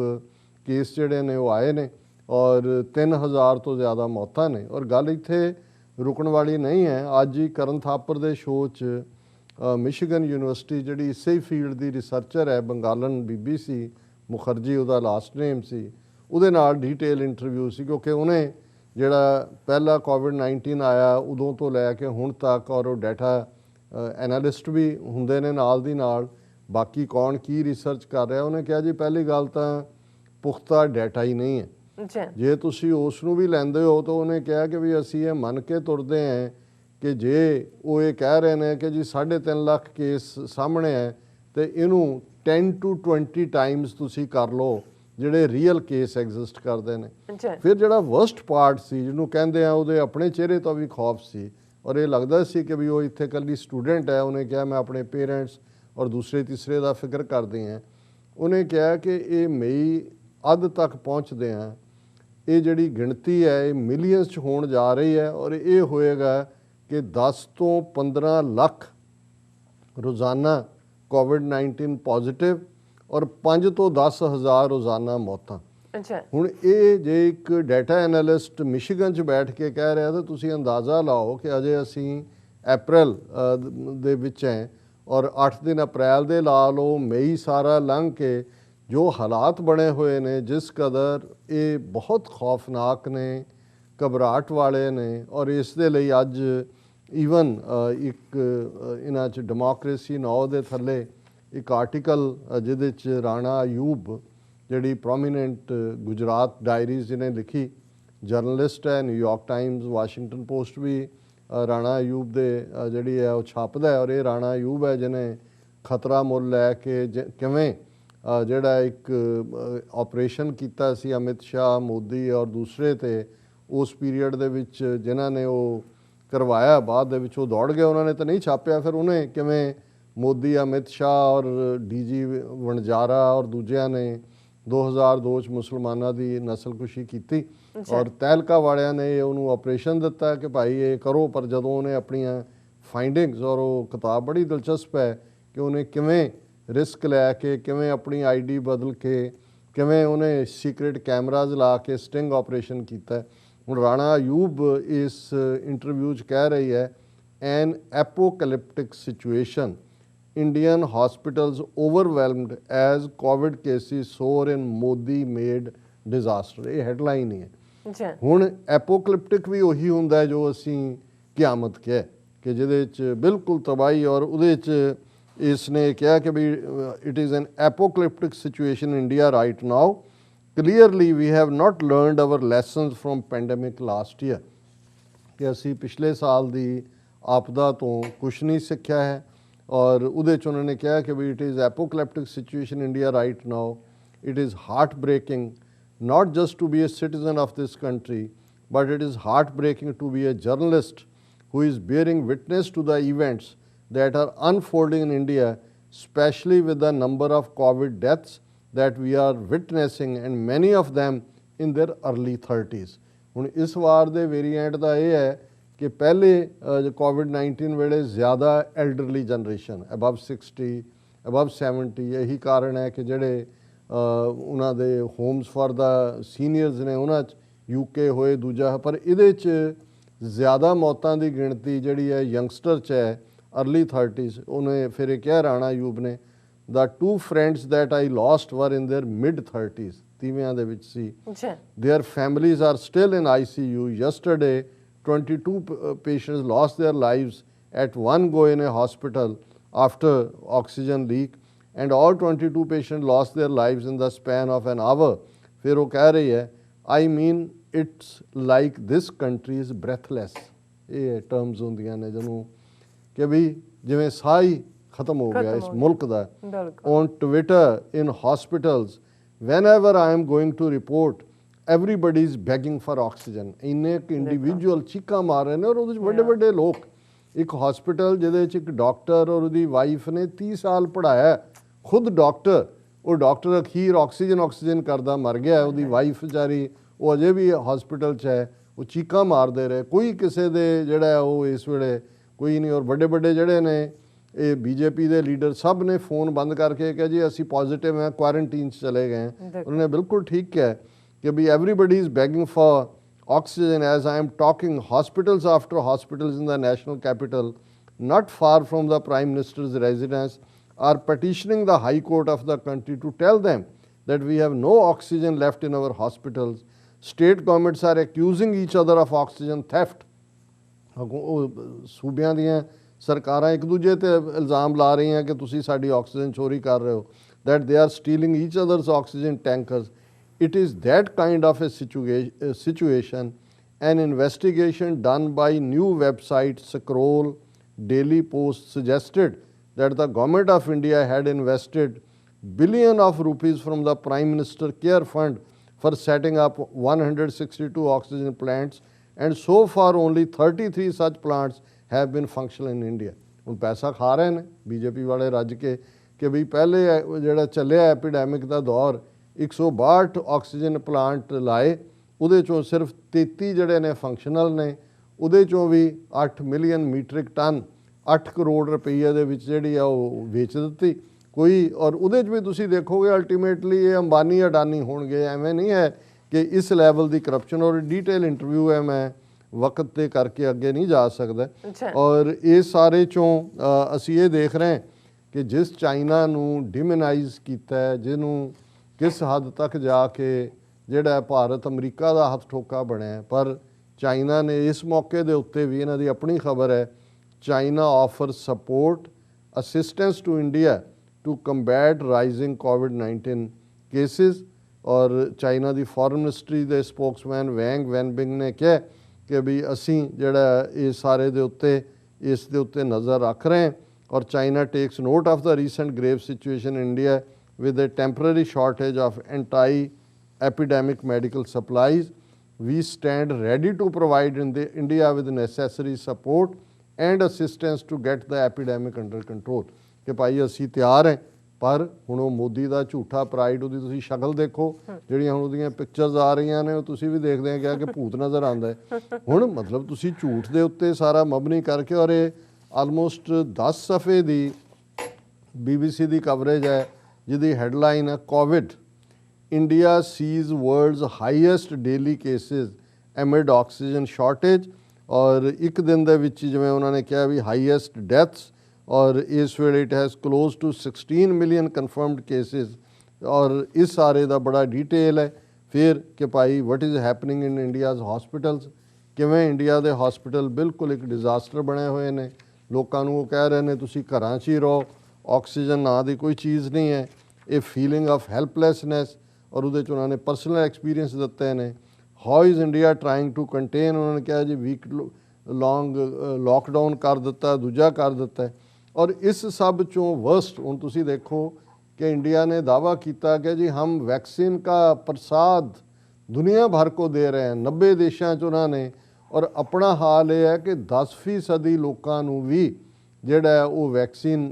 ਕੇਸ ਜਿਹੜੇ ਨੇ ਉਹ ਆਏ ਨੇ ਔਰ 3000 ਤੋਂ ਜ਼ਿਆਦਾ ਮੌਤਾਂ ਨੇ। ਔਰ ਗੱਲ ਇੱਥੇ ਰੁਕਣ ਵਾਲੀ ਨਹੀਂ ਹੈ। ਅੱਜ ਹੀ ਕਰਨ ਥਾਪਰ ਦੇ ਸ਼ੋਅ 'ਚ ਮਿਸ਼ੀਗਨ ਯੂਨੀਵਰਸਿਟੀ ਜਿਹੜੀ ਇਸੇ ਹੀ ਫੀਲਡ ਦੀ ਰਿਸਰਚਰ ਹੈ, ਬੰਗਾਲਨ BBC ਮੁਖਰਜੀ ਉਹਦਾ ਲਾਸਟ ਨੇਮ ਸੀ, ਉਹਦੇ ਨਾਲ ਡੀਟੇਲ ਇੰਟਰਵਿਊ ਸੀ, ਕਿਉਂਕਿ ਉਹਨੇ ਜਿਹੜਾ ਪਹਿਲਾ COVID-19 ਆਇਆ ਉਦੋਂ ਤੋਂ ਲੈ ਕੇ ਹੁਣ ਤੱਕ, ਔਰ ਉਹ ਡਾਟਾ ਐਨਾਲਿਸਟ ਵੀ ਹੁੰਦੇ ਨੇ ਨਾਲ ਦੀ ਨਾਲ, ਬਾਕੀ ਕੌਣ ਕੀ ਰਿਸਰਚ ਕਰ ਰਿਹਾ। ਉਹਨੇ ਕਿਹਾ ਜੀ ਪਹਿਲੀ ਗੱਲ ਤਾਂ ਪੁਖਤਾ ਡਾਟਾ ਹੀ ਨਹੀਂ ਹੈ। ਜੇ ਤੁਸੀਂ ਉਸ ਨੂੰ ਵੀ ਲੈਂਦੇ ਹੋ ਤਾਂ ਉਹਨੇ ਕਿਹਾ ਕਿ ਵੀ ਅਸੀਂ ਇਹ ਮੰਨ ਕੇ ਤੁਰਦੇ ਹਾਂ ਕਿ ਜੇ ਉਹ ਇਹ ਕਹਿ ਰਹੇ ਨੇ ਕਿ ਜੀ 3.5 ਲੱਖ ਕੇਸ ਸਾਹਮਣੇ ਹੈ ਤੇ ਇਹਨੂੰ 10 to 20 ਟਾਈਮਸ ਤੁਸੀਂ ਕਰ ਲਓ ਜਿਹੜੇ ਰੀਅਲ ਕੇਸ ਐਗਜ਼ਿਸਟ ਕਰਦੇ ਨੇ। ਫਿਰ ਜਿਹੜਾ ਵਰਸਟ ਪਾਰਟ ਸੀ ਜਿਹਨੂੰ ਕਹਿੰਦੇ ਆ, ਉਹਦੇ ਆਪਣੇ ਚਿਹਰੇ ਤੋਂ ਵੀ ਖੌਫ ਸੀ ਔਰ ਇਹ ਲੱਗਦਾ ਸੀ ਕਿ ਵੀ ਉਹ ਇੱਥੇ ਇਕੱਲੀ ਸਟੂਡੈਂਟ ਹੈ। ਉਹਨੇ ਕਿਹਾ ਮੈਂ ਆਪਣੇ ਪੇਰੈਂਟਸ ਔਰ ਦੂਸਰੇ ਤੀਸਰੇ ਦਾ ਫਿਕਰ ਕਰਦੇ ਹਾਂ। ਉਹਨੇ ਕਿਹਾ ਕਿ ਇਹ ਮਈ ਅੱਧ ਤੱਕ ਪਹੁੰਚਦੇ ਆ, ਇਹ ਜਿਹੜੀ ਗਿਣਤੀ ਹੈ ਇਹ ਮਿਲੀਅਨਸ 'ਚ ਹੋਣ ਜਾ ਰਹੀ ਹੈ ਔਰ ਇਹ ਹੋਏਗਾ ਕਿ 10 ਤੋਂ 15 ਲੱਖ ਰੋਜ਼ਾਨਾ COVID-19 ਪੋਜ਼ਿਟਿਵ ਔਰ 5 ਤੋਂ 10 ਹਜ਼ਾਰ ਰੋਜ਼ਾਨਾ ਮੌਤਾਂ। ਹੁਣ ਇਹ ਜੇ ਇੱਕ ਡਾਟਾ ਐਨਾਲਿਸਟ ਮਿਸ਼ੀਗਨ 'ਚ ਬੈਠ ਕੇ ਕਹਿ ਰਿਹਾ ਤਾਂ ਤੁਸੀਂ ਅੰਦਾਜ਼ਾ ਲਾਓ ਕਿ ਅਜੇ ਅਸੀਂ ਅਪ੍ਰੈਲ ਦੇ ਵਿੱਚ ਹੈ ਔਰ 8 ਦਿਨ ਅਪ੍ਰੈਲ ਦੇ ਲਾ ਲਓ, ਮਈ ਸਾਰਾ ਲੰਘ ਕੇ ਜੋ ਹਾਲਾਤ ਬਣੇ ਹੋਏ ਨੇ, ਜਿਸ ਕਦਰ ਇਹ ਬਹੁਤ ਖੌਫਨਾਕ ਨੇ, ਘਬਰਾਹਟ ਵਾਲੇ ਨੇ। ਔਰ ਇਸ ਦੇ ਲਈ ਅੱਜ ਈਵਨ ਇੱਕ ਇਹਨਾਂ 'ਚ ਡੈਮੋਕ੍ਰੇਸੀ ਨਾਓ ਦੇ ਥੱਲੇ ਇੱਕ ਆਰਟੀਕਲ ਜਿਹਦੇ 'ਚ ਰਾਣਾ ਅਯੂਬ ਜਿਹੜੀ ਪ੍ਰੋਮੀਨੈਂਟ ਗੁਜਰਾਤ ਡਾਇਰੀਜ਼ ਜਿਹਨੇ ਲਿਖੀ, ਜਰਨਲਿਸਟ ਹੈ, ਨਿਊਯਾਰਕ ਟਾਈਮਜ਼, ਵਾਸ਼ਿੰਗਟਨ ਪੋਸਟ ਵੀ ਰਾਣਾ ਅਯੂਬ ਦੇ ਜਿਹੜੀ ਹੈ ਉਹ ਛਾਪਦਾ ਹੈ। ਔਰ ਇਹ ਰਾਣਾ ਅਯੂਬ ਹੈ ਜਿਹਨੇ ਖਤਰਾ ਮੁੱਲ ਲੈ ਕੇ ਕਿਵੇਂ ਜਿਹੜਾ ਇੱਕ ਆਪਰੇਸ਼ਨ ਕੀਤਾ ਸੀ ਅਮਿਤ ਸ਼ਾਹ, ਮੋਦੀ ਔਰ ਦੂਸਰੇ ਤੇ ਉਸ ਪੀਰੀਅਡ ਦੇ ਵਿੱਚ ਜਿਨ੍ਹਾਂ ਨੇ ਉਹ ਕਰਵਾਇਆ, ਬਾਅਦ ਦੇ ਵਿੱਚ ਉਹ ਦੌੜ ਗਏ, ਉਹਨਾਂ ਨੇ ਤਾਂ ਨਹੀਂ ਛਾਪਿਆ। ਫਿਰ ਉਹਨੇ ਕਿਵੇਂ ਮੋਦੀ, ਅਮਿਤ ਸ਼ਾਹ ਔਰ DG ਵਣਜਾਰਾ ਔਰ ਦੂਜਿਆਂ ਨੇ 2002 'ਚ ਮੁਸਲਮਾਨਾਂ ਦੀ ਨਸਲਕੁਸ਼ੀ ਕੀਤੀ ਔਰ ਤਹਿਲਕਾ ਵਾਲਿਆਂ ਨੇ ਉਹਨੂੰ ਆਪਰੇਸ਼ਨ ਦਿੱਤਾ ਕਿ ਭਾਈ ਇਹ ਕਰੋ। ਪਰ ਜਦੋਂ ਉਹਨੇ ਆਪਣੀਆਂ ਫਾਈਂਡਿੰਗਸ, ਔਰ ਉਹ ਕਿਤਾਬ ਬੜੀ ਦਿਲਚਸਪ ਹੈ ਕਿ ਉਹਨੇ ਕਿਵੇਂ ਰਿਸਕ ਲੈ ਕੇ, ਕਿਵੇਂ ਆਪਣੀ ID ਬਦਲ ਕੇ, ਕਿਵੇਂ ਉਹਨੇ ਸੀਕ੍ਰੇਟ ਕੈਮਰਾਜ਼ ਲਾ ਕੇ ਸਟਿੰਗ ਆਪਰੇਸ਼ਨ ਕੀਤਾ। ਹੁਣ ਰਾਣਾ ਅਯੂਬ ਇਸ ਇੰਟਰਵਿਊ 'ਚ ਕਹਿ ਰਹੀ ਹੈ, ਐਨ ਐਪੋਕੈਲਿਪਟਿਕ situation, Indian hospitals overwhelmed as COVID cases soar in Modi made disaster। ਇਹ ਹੈਡਲਾਈਨ ਹੀ ਹੈ। ਹੁਣ ਐਪੋਕਲਿਪਟਿਕ ਵੀ ਉਹੀ ਹੁੰਦਾ ਜੋ ਅਸੀਂ ਕਿਆਮਤ ਕਿਹਾ ਕਿ ਜਿਹਦੇ 'ਚ ਬਿਲਕੁਲ ਤਬਾਹੀ, ਔਰ ਉਹਦੇ 'ਚ ਇਸ ਨੇ ਕਿਹਾ ਕਿ we it is an apocalyptic situation in India right now, clearly we have not learned our lessons from pandemic last year. ਕਿ ਅਸੀਂ ਪਿਛਲੇ ਸਾਲ ਦੀ ਆਪਦਾ ਤੋਂ ਕੁਛ ਨਹੀਂ ਸਿੱਖਿਆ ਹੈ। ਔਰ ਉਹਦੇ 'ਚ ਉਹਨਾਂ ਨੇ ਕਿਹਾ ਕਿ we it is apocalyptic situation India right now, it is heartbreaking not just to be a citizen of this country, but it is heartbreaking to be a journalist who is bearing witness to the events that are unfolding in India, especially with the number of COVID deaths that we are witnessing and many of them in their early 30s। ਹੁਣ ਇਸ ਵਾਰ ਦੇ ਵੇਰੀਐਂਟ ਦਾ ਇਹ ਹੈ ਕਿ ਪਹਿਲੇ COVID-19 ਵੇਲੇ ਜ਼ਿਆਦਾ ਐਲਡਰਲੀ ਜਨਰੇਸ਼ਨ ਅਬਵ 60, ਅਬਵ 70, ਇਹੀ ਕਾਰਨ ਹੈ ਕਿ ਜਿਹੜੇ ਉਹਨਾਂ ਦੇ ਹੋਮਸ ਫਾਰ ਦਾ ਸੀਨੀਅਰਸ ਨੇ ਉਹਨਾਂ 'ਚ UK ਹੋਏ ਦੂਜਾ। ਪਰ ਇਹਦੇ 'ਚ ਜ਼ਿਆਦਾ ਮੌਤਾਂ ਦੀ ਗਿਣਤੀ ਜਿਹੜੀ ਹੈ ਯੰਗਸਟਰ 'ਚ ਹੈ, ਅਰਲੀ 30s। ਉਹਨੇ ਫਿਰ ਇਹ ਕਿਹਾ ਰਾਣਾ ਅਯੂਬ ਨੇ, the two friends that I lost were in their mid 30s, ਤੀਵਿਆਂ ਦੇ ਵਿੱਚ ਸੀ। Their families are still in ICU। Yesterday 22 patients lost their lives at one go in a hospital after oxygen leak, and all 22 patients lost their lives in the span of an hour. फिर वो कह रही है I mean it's like this country is breathless. ਇਹ terms ਹੁੰਦੀਆਂ ਨੇ ਜਿਹਨੂੰ ਕਿ ਵੀ ਜਿਵੇਂ ਸਾਹ ਹੀ ਖਤਮ ਹੋ ਗਿਆ ਇਸ ਮੁਲਕ ਦਾ। ਬਿਲਕੁਲ On Twitter, in hospitals, whenever I am going to report, everybody is begging for oxygen. ਇੰਨੇ ਇੱਕ ਇੰਡੀਵਿਜੂਅਲ ਚੀਕਾਂ ਮਾਰ ਰਹੇ ਨੇ ਔਰ ਉਹਦੇ 'ਚ ਵੱਡੇ ਵੱਡੇ ਲੋਕ। ਇੱਕ ਹਸਪੀਟਲ ਜਿਹਦੇ 'ਚ ਇੱਕ ਡਾਕਟਰ ਔਰ ਉਹਦੀ ਵਾਈਫ ਨੇ 30 ਸਾਲ ਪੜ੍ਹਾਇਆ, ਖੁਦ ਡਾਕਟਰ, ਉਹ ਡਾਕਟਰ ਅਖੀਰ ਆਕਸੀਜਨ ਕਰਦਾ ਮਰ ਗਿਆ। ਉਹਦੀ ਵਾਈਫ ਵਿਚਾਰੀ ਉਹ ਅਜੇ ਵੀ ਹਸਪੀਟਲ 'ਚ ਹੈ, ਉਹ ਚੀਕਾਂ ਮਾਰਦੇ ਰਹੇ, ਕੋਈ ਕਿਸੇ ਦੇ ਜਿਹੜਾ ਉਹ ਇਸ ਵੇਲੇ ਕੋਈ ਨਹੀਂ। ਔਰ ਵੱਡੇ ਵੱਡੇ ਜਿਹੜੇ ਨੇ ਇਹ ਬੀਜੇਪੀ ਦੇ ਲੀਡਰ ਸਭ ਨੇ ਫੋਨ ਬੰਦ ਕਰਕੇ ਕਿਹਾ ਜੀ ਅਸੀਂ ਪੋਜ਼ਿਟਿਵ ਹਾਂ, ਕੁਆਰੰਟੀਨ 'ਚ ਚਲੇ ਗਏ। ਉਹਨਾਂ ਨੇ ਬਿਲਕੁਲ ਠੀਕ ਕਿਹਾ ਕਿ we everybody is begging for oxygen. As I am talking, hospitals after hospitals in the national capital, not far from the Prime Minister's residence, are petitioning the High Court of the country to tell them that we have no oxygen left in our hospitals. State governments are accusing each other of oxygen theft. ਸੂਬਿਆਂ ਦੀਆਂ ਸਰਕਾਰਾਂ ਇੱਕ ਦੂਜੇ ਤੇ ਇਲਜ਼ਾਮ ਲਾ ਰਹੀਆਂ ਕਿ ਤੁਸੀਂ ਸਾਡੀ ਆਕਸੀਜਨ ਚੋਰੀ ਕਰ ਰਹੇ ਹੋ, that they are stealing each other's oxygen tankers. It is that kind of a situation. An investigation done by new website Scroll Daily Post suggested that the government of India had invested billion of rupees from the Prime Minister Care Fund for setting up 162 oxygen plants, and so far only 33 such plants have been functional in India. ਹੁਣ ਪੈਸਾ ਖਾ ਰਹੇ ਨੇ ਬੀਜੇਪੀ ਵਾਲੇ ਰੱਜ ਕੇ ਕਿ ਵੀ ਪਹਿਲੇ ਜਿਹੜਾ ਚੱਲਿਆ ਐਪੀਡੈਮਿਕ ਦਾ ਦੌਰ 162 ਆਕਸੀਜਨ ਪਲਾਂਟ ਲਾਏ, ਉਹਦੇ ਚੋਂ ਸਿਰਫ 33 ਜਿਹੜੇ ਨੇ ਫੰਕਸ਼ਨਲ ਨੇ, ਉਹਦੇ ਚੋਂ ਵੀ 8 ਮਿਲੀਅਨ ਮੀਟ੍ਰਿਕ ਟਨ 8 ਕਰੋੜ ਰੁਪਈਏ ਦੇ ਵਿੱਚ ਜਿਹੜੀ ਆ ਉਹ ਵੇਚ ਦਿੱਤੀ ਕੋਈ। ਔਰ ਉਹਦੇ 'ਚ ਵੀ ਤੁਸੀਂ ਦੇਖੋਗੇ ਅਲਟੀਮੇਟਲੀ ਇਹ ਅੰਬਾਨੀ ਅਡਾਨੀ ਹੋਣਗੇ, ਐਵੇਂ ਨਹੀਂ ਹੈ ਕਿ ਇਸ ਲੈਵਲ ਦੀ ਕਰਪਸ਼ਨ। ਔਰ ਡਿਟੇਲ ਇੰਟਰਵਿਊ ਹੈ, ਮੈਂ ਵਕਤ 'ਤੇ ਕਰਕੇ ਅੱਗੇ ਨਹੀਂ ਜਾ ਸਕਦਾ। ਔਰ ਇਹ ਸਾਰੇ 'ਚੋਂ ਅਸੀਂ ਇਹ ਦੇਖ ਰਹੇ ਕਿ ਜਿਸ ਚਾਈਨਾ ਨੂੰ ਡਿਮਨਾਈਜ਼ ਕੀਤਾ, ਜਿਹਨੂੰ ਕਿਸ ਹੱਦ ਤੱਕ ਜਾ ਕੇ ਜਿਹੜਾ ਭਾਰਤ ਅਮਰੀਕਾ ਦਾ ਹੱਥ ਠੋਕਾ ਬਣਿਆ, ਪਰ ਚਾਈਨਾ ਨੇ ਇਸ ਮੌਕੇ ਦੇ ਉੱਤੇ ਵੀ, ਇਹਨਾਂ ਦੀ ਆਪਣੀ ਖਬਰ ਹੈ, China offer support assistance to India to combat rising ਕੋਵਿਡ-19 ਕੇਸਿਸ। ਔਰ ਚਾਈਨਾ ਦੀ ਫੋਰਨ ਮਿਨਿਸਟਰੀ ਦੇ ਸਪੋਕਸਮੈਨ ਵੈਂਗ ਵੈਨਬਿੰਗ ਨੇ ਕਿਹਾ ਕਿ ਵੀ ਅਸੀਂ ਜਿਹੜਾ ਇਹ ਸਾਰੇ ਦੇ ਉੱਤੇ ਇਸ ਦੇ ਉੱਤੇ ਨਜ਼ਰ ਰੱਖ ਰਹੇ ਹਾਂ। ਔਰ China takes note of the recent grave situation in India with a temporary shortage of anti-epidemic medical supplies. We stand ready to provide India with necessary support and assistance to get the epidemic under control. ਕਿ ਭਾਈ ਅਸੀਂ ਤਿਆਰ ਹਾਂ, ਪਰ ਹੁਣ ਉਹ ਮੋਦੀ ਦਾ ਝੂਠਾ ਪ੍ਰਾਈਡ, ਉਹਦੀ ਤੁਸੀਂ ਸ਼ਕਲ ਦੇਖੋ, ਜਿਹੜੀਆਂ ਹੁਣ ਉਹਦੀਆਂ ਪਿਕਚਰਸ ਆ ਰਹੀਆਂ ਨੇ ਉਹ ਤੁਸੀਂ ਵੀ ਦੇਖਦੇ ਆ ਕਿ ਭੂਤ ਨਜ਼ਰ ਆਉਂਦਾ ਹੈ। ਹੁਣ ਮਤਲਬ ਤੁਸੀਂ ਝੂਠ ਦੇ ਉੱਤੇ ਸਾਰਾ ਮਬਨੀ ਕਰਕੇ, ਔਰ ਇਹ ਆਲਮੋਸਟ 10 ਸਫੇ ਦੀ BBC ਦੀ ਕਵਰੇਜ ਹੈ ਜਿਹਦੀ ਹੈਡਲਾਈਨ ਹੈ covid India sees world's highest daily cases amid oxygen shortage. ਔਰ ਇੱਕ ਦਿਨ ਦੇ ਵਿੱਚ ਜਿਵੇਂ ਉਹਨਾਂ ਨੇ ਕਿਹਾ ਵੀ ਹਾਈਐਸਟ ਡੈਥਸ, ਔਰ ਇਸ ਵੇਲੇ it has close to 16 million confirmed cases. ਔਰ ਇਸ ਸਾਰੇ ਦਾ ਬੜਾ ਡਿਟੇਲ ਹੈ ਫਿਰ ਕਿ ਭਾਈ what is happening in India's hospitals, ਕਿਵੇਂ ਇੰਡੀਆ ਦੇ ਹਸਪੀਟਲ ਬਿਲਕੁਲ ਇੱਕ ਡਿਜ਼ਾਸਟਰ ਬਣੇ ਹੋਏ ਨੇ। ਲੋਕਾਂ ਨੂੰ ਉਹ ਕਹਿ ਰਹੇ ਨੇ ਤੁਸੀਂ ਘਰਾਂ 'ਚ ਹੀ ਰਹੋ, ਆਕਸੀਜਨ ਨਾਂ ਦੀ ਕੋਈ ਚੀਜ਼ ਨਹੀਂ ਹੈ। ਇਹ ਫੀਲਿੰਗ ਆਫ ਹੈਲਪਲੈਸਨੈਸ, ਔਰ ਉਹਦੇ 'ਚ ਉਹਨਾਂ ਨੇ ਪਰਸਨਲ ਐਕਸਪੀਰੀਅੰਸ ਦਿੱਤੇ ਨੇ। How is India trying to contain, ਉਹਨਾਂ ਨੇ ਕਿਹਾ ਜੀ ਵੀਕ ਲੌਂਗ ਲੋਕਡਾਊਨ ਕਰ ਦਿੱਤਾ, ਦੂਜਾ ਕਰ ਦਿੱਤਾ। ਔਰ ਇਸ ਸਭ 'ਚੋਂ ਵਰਸਟ ਹੁਣ ਤੁਸੀਂ ਦੇਖੋ कि इंडिया ने दावा किया कि जी हम वैक्सीन का प्रसाद दुनिया भर को दे रहे हैं 90 देशों च उन्होंने, और अपना हाल यह है कि 10% लोगों को भी ਜਿਹੜਾ ਉਹ ਵੈਕਸੀਨ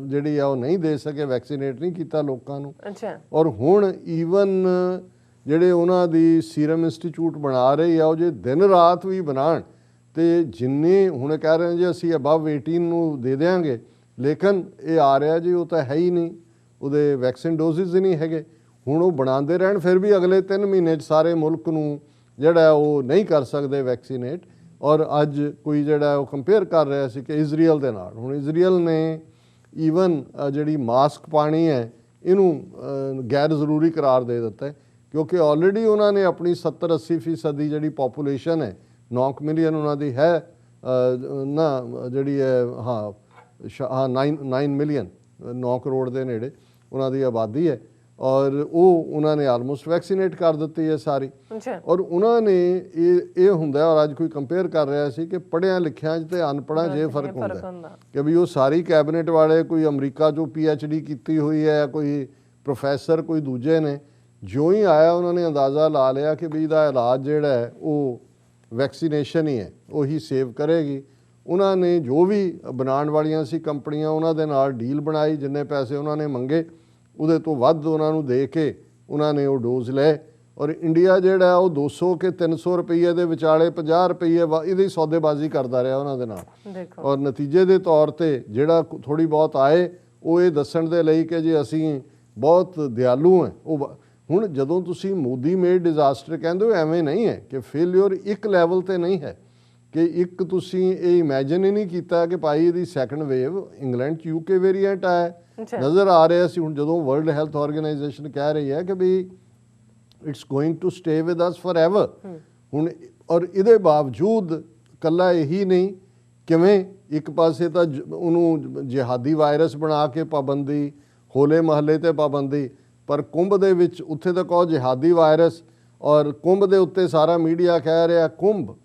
ਜਿਹੜੀ ਆ ਉਹ ਨਹੀਂ ਦੇ ਸਕੇ, ਵੈਕਸੀਨੇਟ ਨਹੀਂ ਕੀਤਾ ਲੋਕਾਂ ਨੂੰ। ਅੱਛਾ। ਔਰ ਹੁਣ ਈਵਨ ਜਿਹੜੇ ਉਹਨਾਂ ਦੀ ਸੀਰਮ ਇੰਸਟੀਚਿਊਟ ਬਣਾ ਰਹੇ ਆ ਉਹ ਜੇ ਦਿਨ ਰਾਤ ਵੀ ਬਣਾਉਣ ਤੇ ਜਿੰਨੇ ਹੁਣ ਕਹਿ ਰਹੇ ਜੀ ਅਸੀਂ ਅਬਵ 18 ਨੂੰ ਦੇ ਦਿਆਂਗੇ, ਲੇਕਿਨ ਇਹ ਆ ਰਿਹਾ ਜੀ ਉਹ ਤਾਂ ਹੈ ਹੀ ਨਹੀਂ, ਉਹਦੇ ਵੈਕਸੀਨ ਡੋਜ਼ਿਸ ਹੀ ਨਹੀਂ ਹੈਗੇ। ਹੁਣ ਉਹ ਬਣਾਉਂਦੇ ਰਹਿਣ ਫਿਰ ਵੀ ਅਗਲੇ 3 ਮਹੀਨੇ 'ਚ ਸਾਰੇ ਮੁਲਕ ਨੂੰ ਜਿਹੜਾ ਉਹ ਨਹੀਂ ਕਰ ਸਕਦੇ ਵੈਕਸੀਨੇਟ। ਔਰ ਅੱਜ ਕੋਈ ਜਿਹੜਾ ਉਹ ਕੰਪੇਅਰ ਕਰ ਰਿਹਾ ਸੀ ਕਿ ਇਜ਼ਰਾਈਲ ਦੇ ਨਾਲ, ਹੁਣ ਇਜ਼ਰਾਈਲ ਨੇ ਈਵਨ ਜਿਹੜੀ ਮਾਸਕ ਪਾਣੀ ਹੈ ਇਹਨੂੰ ਗੈਰ ਜ਼ਰੂਰੀ ਕਰਾਰ ਦੇ ਦਿੱਤਾ ਹੈ, ਕਿਉਂਕਿ ਆਲਰੇਡੀ ਉਹਨਾਂ ਨੇ ਆਪਣੀ 70-80% ਦੀ ਜਿਹੜੀ ਪੋਪੂਲੇਸ਼ਨ ਹੈ 9 ਮਿਲੀਅਨ ਉਹਨਾਂ ਦੀ ਹੈ ਨਾ ਜਿਹੜੀ ਹੈ 9 ਮਿਲੀਅਨ 9 ਕਰੋੜ ਦੇ ਨੇੜੇ ਉਹਨਾਂ ਦੀ ਆਬਾਦੀ ਹੈ ਔਰ ਉਹ ਉਹਨਾਂ ਨੇ ਆਲਮੋਸਟ ਵੈਕਸੀਨੇਟ ਕਰ ਦਿੱਤੀ ਹੈ ਸਾਰੀ। ਅੱਛਾ। ਔਰ ਉਹਨਾਂ ਨੇ ਇਹ ਹੁੰਦਾ ਔਰ ਅੱਜ ਕੋਈ ਕੰਪੇਅਰ ਕਰ ਰਿਹਾ ਸੀ ਕਿ ਪੜ੍ਹਿਆਂ ਲਿਖਿਆਂ 'ਚ ਤੇ ਅਨਪੜ੍ਹਾਂ 'ਚ ਇਹ ਫਰਕ ਹੁੰਦਾ ਕਿ ਵੀ ਉਹ ਸਾਰੀ ਕੈਬਨਿਟ ਵਾਲੇ ਕੋਈ ਅਮਰੀਕਾ 'ਚੋਂ PhD ਕੀਤੀ ਹੋਈ ਹੈ, ਕੋਈ ਪ੍ਰੋਫੈਸਰ, ਕੋਈ ਦੂਜੇ ਨੇ, ਜਿਉਂ ਹੀ ਆਇਆ ਉਹਨਾਂ ਨੇ ਅੰਦਾਜ਼ਾ ਲਾ ਲਿਆ ਕਿ ਵੀ ਇਹਦਾ ਇਲਾਜ ਜਿਹੜਾ ਹੈ ਉਹ ਵੈਕਸੀਨੇਸ਼ਨ ਹੀ ਹੈ, ਉਹੀ ਸੇਵ ਕਰੇਗੀ। ਉਹਨਾਂ ਨੇ ਜੋ ਵੀ ਬਣਾਉਣ ਵਾਲੀਆਂ ਸੀ ਕੰਪਨੀਆਂ ਉਹਨਾਂ ਦੇ ਨਾਲ ਡੀਲ ਬਣਾਈ, ਜਿੰਨੇ ਪੈਸੇ ਉਹਨਾਂ ਨੇ ਮੰਗੇ ਉਹਦੇ ਤੋਂ ਵੱਧ ਉਹਨਾਂ ਨੂੰ ਦੇ ਕੇ ਉਹਨਾਂ ਨੇ ਉਹ ਡੋਜ਼ ਲਏ। ਔਰ ਇੰਡੀਆ ਜਿਹੜਾ ਉਹ 200 ਕਿ 300 ਰੁਪਈਏ ਦੇ ਵਿਚਾਲੇ 50 ਰੁਪਈਏ ਇਹਦੀ ਸੌਦੇਬਾਜ਼ੀ ਕਰਦਾ ਰਿਹਾ ਉਹਨਾਂ ਦੇ ਨਾਲ। ਔਰ ਨਤੀਜੇ ਦੇ ਤੌਰ ਤੇ ਜਿਹੜਾ ਥੋੜੀ ਬਹੁਤ ਆਏ ਉਹ ਇਹ ਦੱਸਣ ਦੇ ਲਈ ਕਿ ਜੀ ਅਸੀਂ ਬਹੁਤ ਦਿਆਲੂ ਹਾਂ। ਉਹ ਹੁਣ ਜਦੋਂ ਤੁਸੀਂ ਮੋਦੀ ਮੇਡ ਡਿਜ਼ਾਸਟਰ ਕਹਿੰਦੇ ਹੋ, ਐਵੇਂ ਨਹੀਂ ਹੈ ਕਿ ਫੇਲਿਅਰ ਇੱਕ ਲੈਵਲ ਤੇ ਨਹੀਂ ਹੈ ਕਿ ਇੱਕ ਤੁਸੀਂ ਇਹ ਇਮੇਜਿਨ ਹੀ ਨਹੀਂ ਕੀਤਾ ਕਿ ਭਾਈ ਇਹਦੀ ਸੈਕੰਡ ਵੇਵ ਇੰਗਲੈਂਡ 'ਚ UK ਵੇਰੀਐਂਟ ਆਇਆ ਨਜ਼ਰ ਆ ਰਿਹਾ ਸੀ। ਹੁਣ ਜਦੋਂ ਵਰਲਡ ਹੈਲਥ ਆਰਗੇਨਾਈਜੇਸ਼ਨ ਕਹਿ ਰਹੀ ਹੈ ਕਿ we it's going to stay with us forever. ਹੁਣ ਔਰ ਇਹਦੇ ਬਾਵਜੂਦ ਕੱਲਾ ਇਹੀ ਨਹੀਂ, ਕਿਵੇਂ ਇੱਕ ਪਾਸੇ ਤਾਂ ਉਹਨੂੰ ਜਿਹਾਦੀ ਵਾਇਰਸ ਬਣਾ ਕੇ ਪਾਬੰਦੀ, ਹੋਲੇ ਮਹੱਲੇ ਤੇ ਪਾਬੰਦੀ, ਪਰ ਕੁੰਭ ਦੇ ਵਿੱਚ ਉੱਥੇ ਤੱਕ ਉਹ ਜਿਹਾਦੀ ਵਾਇਰਸ ਔਰ ਕੁੰਭ ਦੇ ਉੱਤੇ ਸਾਰਾ ਮੀਡੀਆ ਕਹਿ ਰਿਹਾ ਕੁੰਭ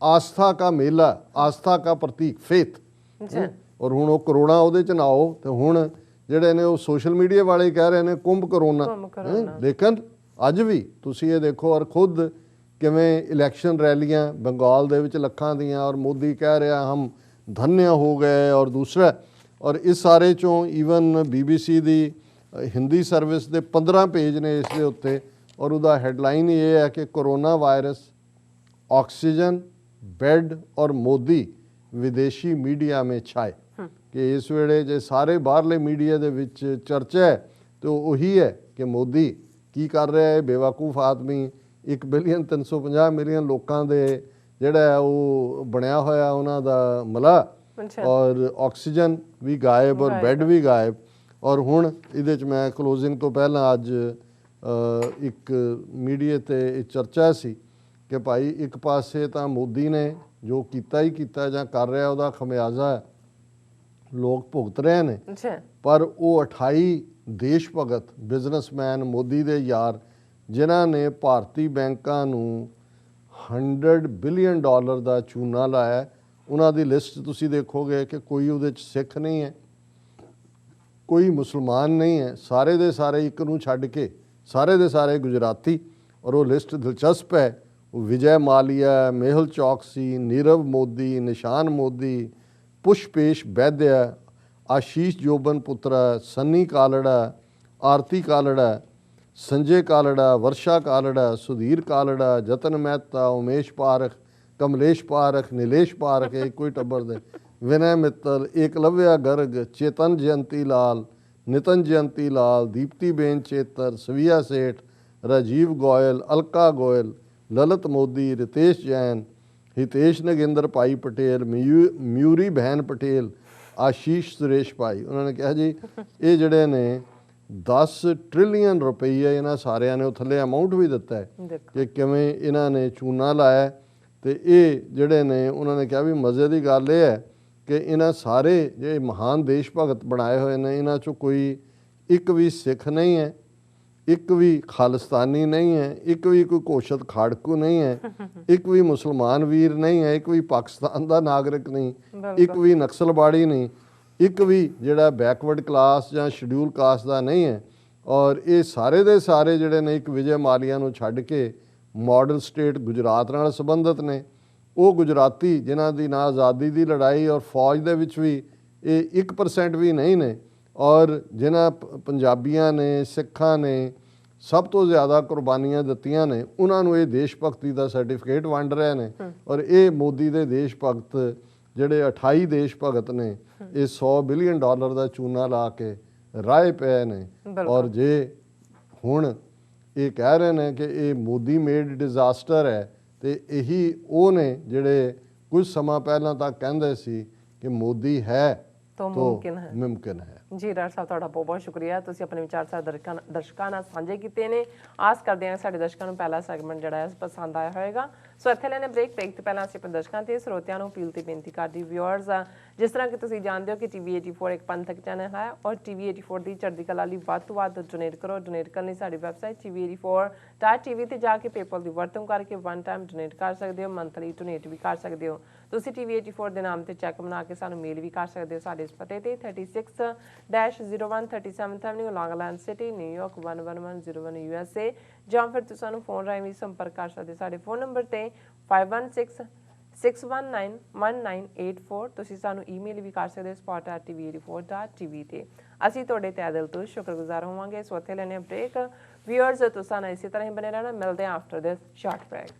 ਆਸਥਾ ਕਾ ਮੇਲਾ, ਆਸਥਾ ਕਾ ਪ੍ਰਤੀਕ, ਫੇਥ। ਔਰ ਹੁਣ ਉਹ ਕਰੋਨਾ ਉਹਦੇ ਚ ਨਾ ਆਓ ਤੇ ਹੁਣ ਜਿਹੜੇ ਨੇ ਉਹ ਸੋਸ਼ਲ ਮੀਡੀਆ ਵਾਲੇ ਕਹਿ ਰਹੇ ਨੇ ਕੁੰਭ ਕਰੋਨਾ। ਲੇਕਿਨ ਅੱਜ ਵੀ ਤੁਸੀਂ ਇਹ ਦੇਖੋ ਔਰ ਖੁਦ ਕਿਵੇਂ ਇਲੈਕਸ਼ਨ ਰੈਲੀਆਂ ਬੰਗਾਲ ਦੇ ਵਿੱਚ ਲੱਖਾਂ ਦੀਆਂ ਔਰ ਮੋਦੀ ਕਹਿ ਰਿਹਾ ਹਮ ਧन्य ਹੋ ਗਏ ਔਰ ਦੂਸਰਾ। ਔਰ ਇਸ ਸਾਰੇ ਚੋਂ ਈਵਨ BBC ਦੀ ਹਿੰਦੀ ਸਰਵਿਸ ਦੇ 15 ਪੇਜ ਨੇ ਇਸ ਦੇ ਉੱਤੇ ਔਰ ਉਹਦਾ ਹੈਡਲਾਈਨ ਇਹ ਹੈ ਕਿ ਕੋਰੋਨਾ ਵਾਇਰਸ, ऑक्सीजन, बेड और मोदी विदेशी मीडिया में छाए। कि इस वेले जे सारे बाहरले मीडिया दे विच चर्चा है तो वही है कि मोदी की कर रहा है, बेवकूफ़ आदमी 1 बिलियन 350 मिलियन लोगों के जिहड़ा वो बनया होया उन्हां दा मला और ऑक्सीजन भी गायब और बैड भी गायब। और हुण इहदे च मैं क्लोजिंग तो पहला अज एक मीडिया ते चर्चा सी कि भाई एक पासे तो मोदी ने जो किया ही किया जां कर रहा उसका खमियाजा लोग भुगत रहे हैं, पर वो 28 देश भगत बिजनेसमैन मोदी दे यार जिन्हां ने भारती बैंकां नूं $100 बिलियन का चूना लाया, उन्हां दी लिस्ट तुसीं देखोगे कि कोई उहदे च सिख नहीं है, कोई मुसलमान नहीं है, सारे दे सारे एक नूं छड्ड के सारे दे सारे गुजराती। और वो लिस्ट दिलचस्प है, विजय मालिया, मेहुल चौकसी, नीरव मोदी, निशान मोदी, पुष्पेश वैद्य, आशीष जोबन पुत्रा, सन्नी कालड़ा, आरती कालड़ा, संजय कालड़ा, वर्षा कालड़ा, सुधीर कालड़ा, जतन मेहता, उमेश पारख, कमलेश पारख, नीलेश पारख, एक कोई टब्बर दे, विनय मित्तल, एकलव्या गर्ग, चेतन जयंती लाल, नितिन जयंती लाल, दीप्ति बेन चेतर, सविया सेठ, राजीव गोयल, अलका गोयल, ललित मोदी, रितेश जैन, हितेश नगेंद्र भाई पटेल, म्यूरी बहन पटेल, आशीष सुरेश भाई। उन्होंने कहा जी ये जड़े ने 10 ट्रिलियन रुपये इन्होंने सारिया ने थले अमाउंट भी दिता है कि किमें इन्होंने चूना लाया। तो ये जड़े ने उन्होंने कहा भी मज़े की गल ये है कि इन्ह सारे जो महान देश भगत बनाए हुए हैं इन्हों चों कोई एक भी सिख नहीं है, एक भी खालिस्तानी नहीं है, एक भी कोई घोषित खाड़कू नहीं है, एक भी मुसलमान वीर नहीं है, एक भी पाकिस्तान का नागरिक नहीं, एक भी नक्सलबाड़ी नहीं, एक भी जिहड़ा बैकवर्ड क्लास या शेड्यूल कास्ट का नहीं है। और ये सारे दे सारे जिहड़े ने एक विजय मालिया नूं छड्ड के मॉडल स्टेट गुजरात नाल संबंधित ने, वो गुजराती जिन्हां दी ना आज़ादी की लड़ाई और फौज दे विच भी ये 1% भी नहीं ने, और जिन्हां पंजाबियां ने सिखां ने सब तो ज़्यादा कुर्बानियां दित्तियां ने उन्होंने ये देश भगती का सर्टिफिकेट वंड रहे हैं। और ये मोदी के देश भगत जिहड़े 28 देश भगत ने ये $100 बिलियन का चूना ला के राह पे ने। और जे हुण ये कह रहे हैं कि ये मोदी मेड डिजास्टर है, तो यही वो ने जिहड़े कुछ समा पहला तक कहंदे सी कि मोदी है तो मुमकिन है। जी डॉक्टर साहब तुहाडा बहुत बहुत शुक्रिया, तुसीं अपने विचार साडे दर्शकां नाल साझे कीते ने। आस करदे हां साडे दर्शकां नूं पहला सैगमेंट जिहड़ा है पसंद आया होएगा। ਸੋ ਇੱਥੇ ਲੈਣੇ ਬ੍ਰੇਕ ਤੋਂ ਪਹਿਲਾਂ ਅਸੀਂ ਆਪਣੇ ਦਰਸ਼ਕਾਂ ਤੇ ਸਰੋਤਿਆਂ ਨੂੰ ਅਪੀਲ ਤੇ ਬੇਨਤੀ ਕਰਦੀ ਵਿਊਅਰਸ ਜਿਸ ਤਰ੍ਹਾਂ ਕਿ ਤੁਸੀਂ ਜਾਣਦੇ ਹੋ ਕਿ TV 84 ਇੱਕ ਪੰਥਕ ਚੈਨਲ ਹੈ ਔਰ TV 84 ਦੀ ਚੜ੍ਹਦੀ ਕਲਾ ਲਈ ਵੱਧ ਤੋਂ ਵੱਧ ਡੋਨੇਟ ਕਰੋ। ਡੋਨੇਟ ਕਰਨ ਲਈ ਸਾਡੀ ਵੈਬਸਾਈਟ TV84.tv ਤੇ ਜਾ ਕੇ ਪੇਪਲ ਦੀ ਵਰਤੋਂ ਕਰਕੇ ਵਨ ਟਾਈਮ ਡੋਨੇਟ ਕਰ ਸਕਦੇ ਹੋ, ਮੰਥਲੀ ਡੋਨੇਟ ਵੀ ਕਰ ਸਕਦੇ ਹੋ। ਤੁਸੀਂ TV 84 ਦੇ ਨਾਮ ਤੇ ਚੈੱਕ ਬਣਾ ਕੇ ਸਾਨੂੰ ਮੇਲ ਵੀ ਕਰ ਸਕਦੇ ਹੋ ਸਾਡੇ ਇਸ ਪਤੇ ਤੇ 36-01 37th Avenue ਲੌਂਗ ਆਈਲੈਂਡ ਸਿਟੀ ਨਿਊਯਾਰਕ 11101 USA ਜਾਂ ਫਿਰ ਤੁਸੀਂ ਸਾਨੂੰ ਫੋਨ ਰਾਹੀਂ ਵੀ ਸੰਪਰਕ ਕਰ ਸਕਦੇ ਸਾਡੇ ਫੋਨ ਨੰਬਰ ਤੇ 5166191984 ਤੁਸੀਂ ਸਾਨੂੰ ਈਮੇਲ ਵੀ ਕਰ ਸਕਦੇ ਹੋ spot@tv84.tv ਤੇ ਅਸੀਂ ਤੁਹਾਡੇ ਤਹਿ ਦਿਲ ਤੋਂ ਸ਼ੁਕਰਗੁਜ਼ਾਰ ਹੋਵਾਂਗੇ। ਸੋ ਇੱਥੇ ਲੈਣੇ ਬ੍ਰੇਕ ਵਿਊਅਰਸ ਤੁਸੀਂ ਸਾਨੂੰ ਇਸੇ ਤਰ੍ਹਾਂ ਹੀ ਬਣੇ ਰਹਿਣਾ। ਮਿਲਦੇ ਹਾਂ ਆਫਟਰ ਦਿਸ ਸ਼ਾਰਟ ਬ੍ਰੇਕ।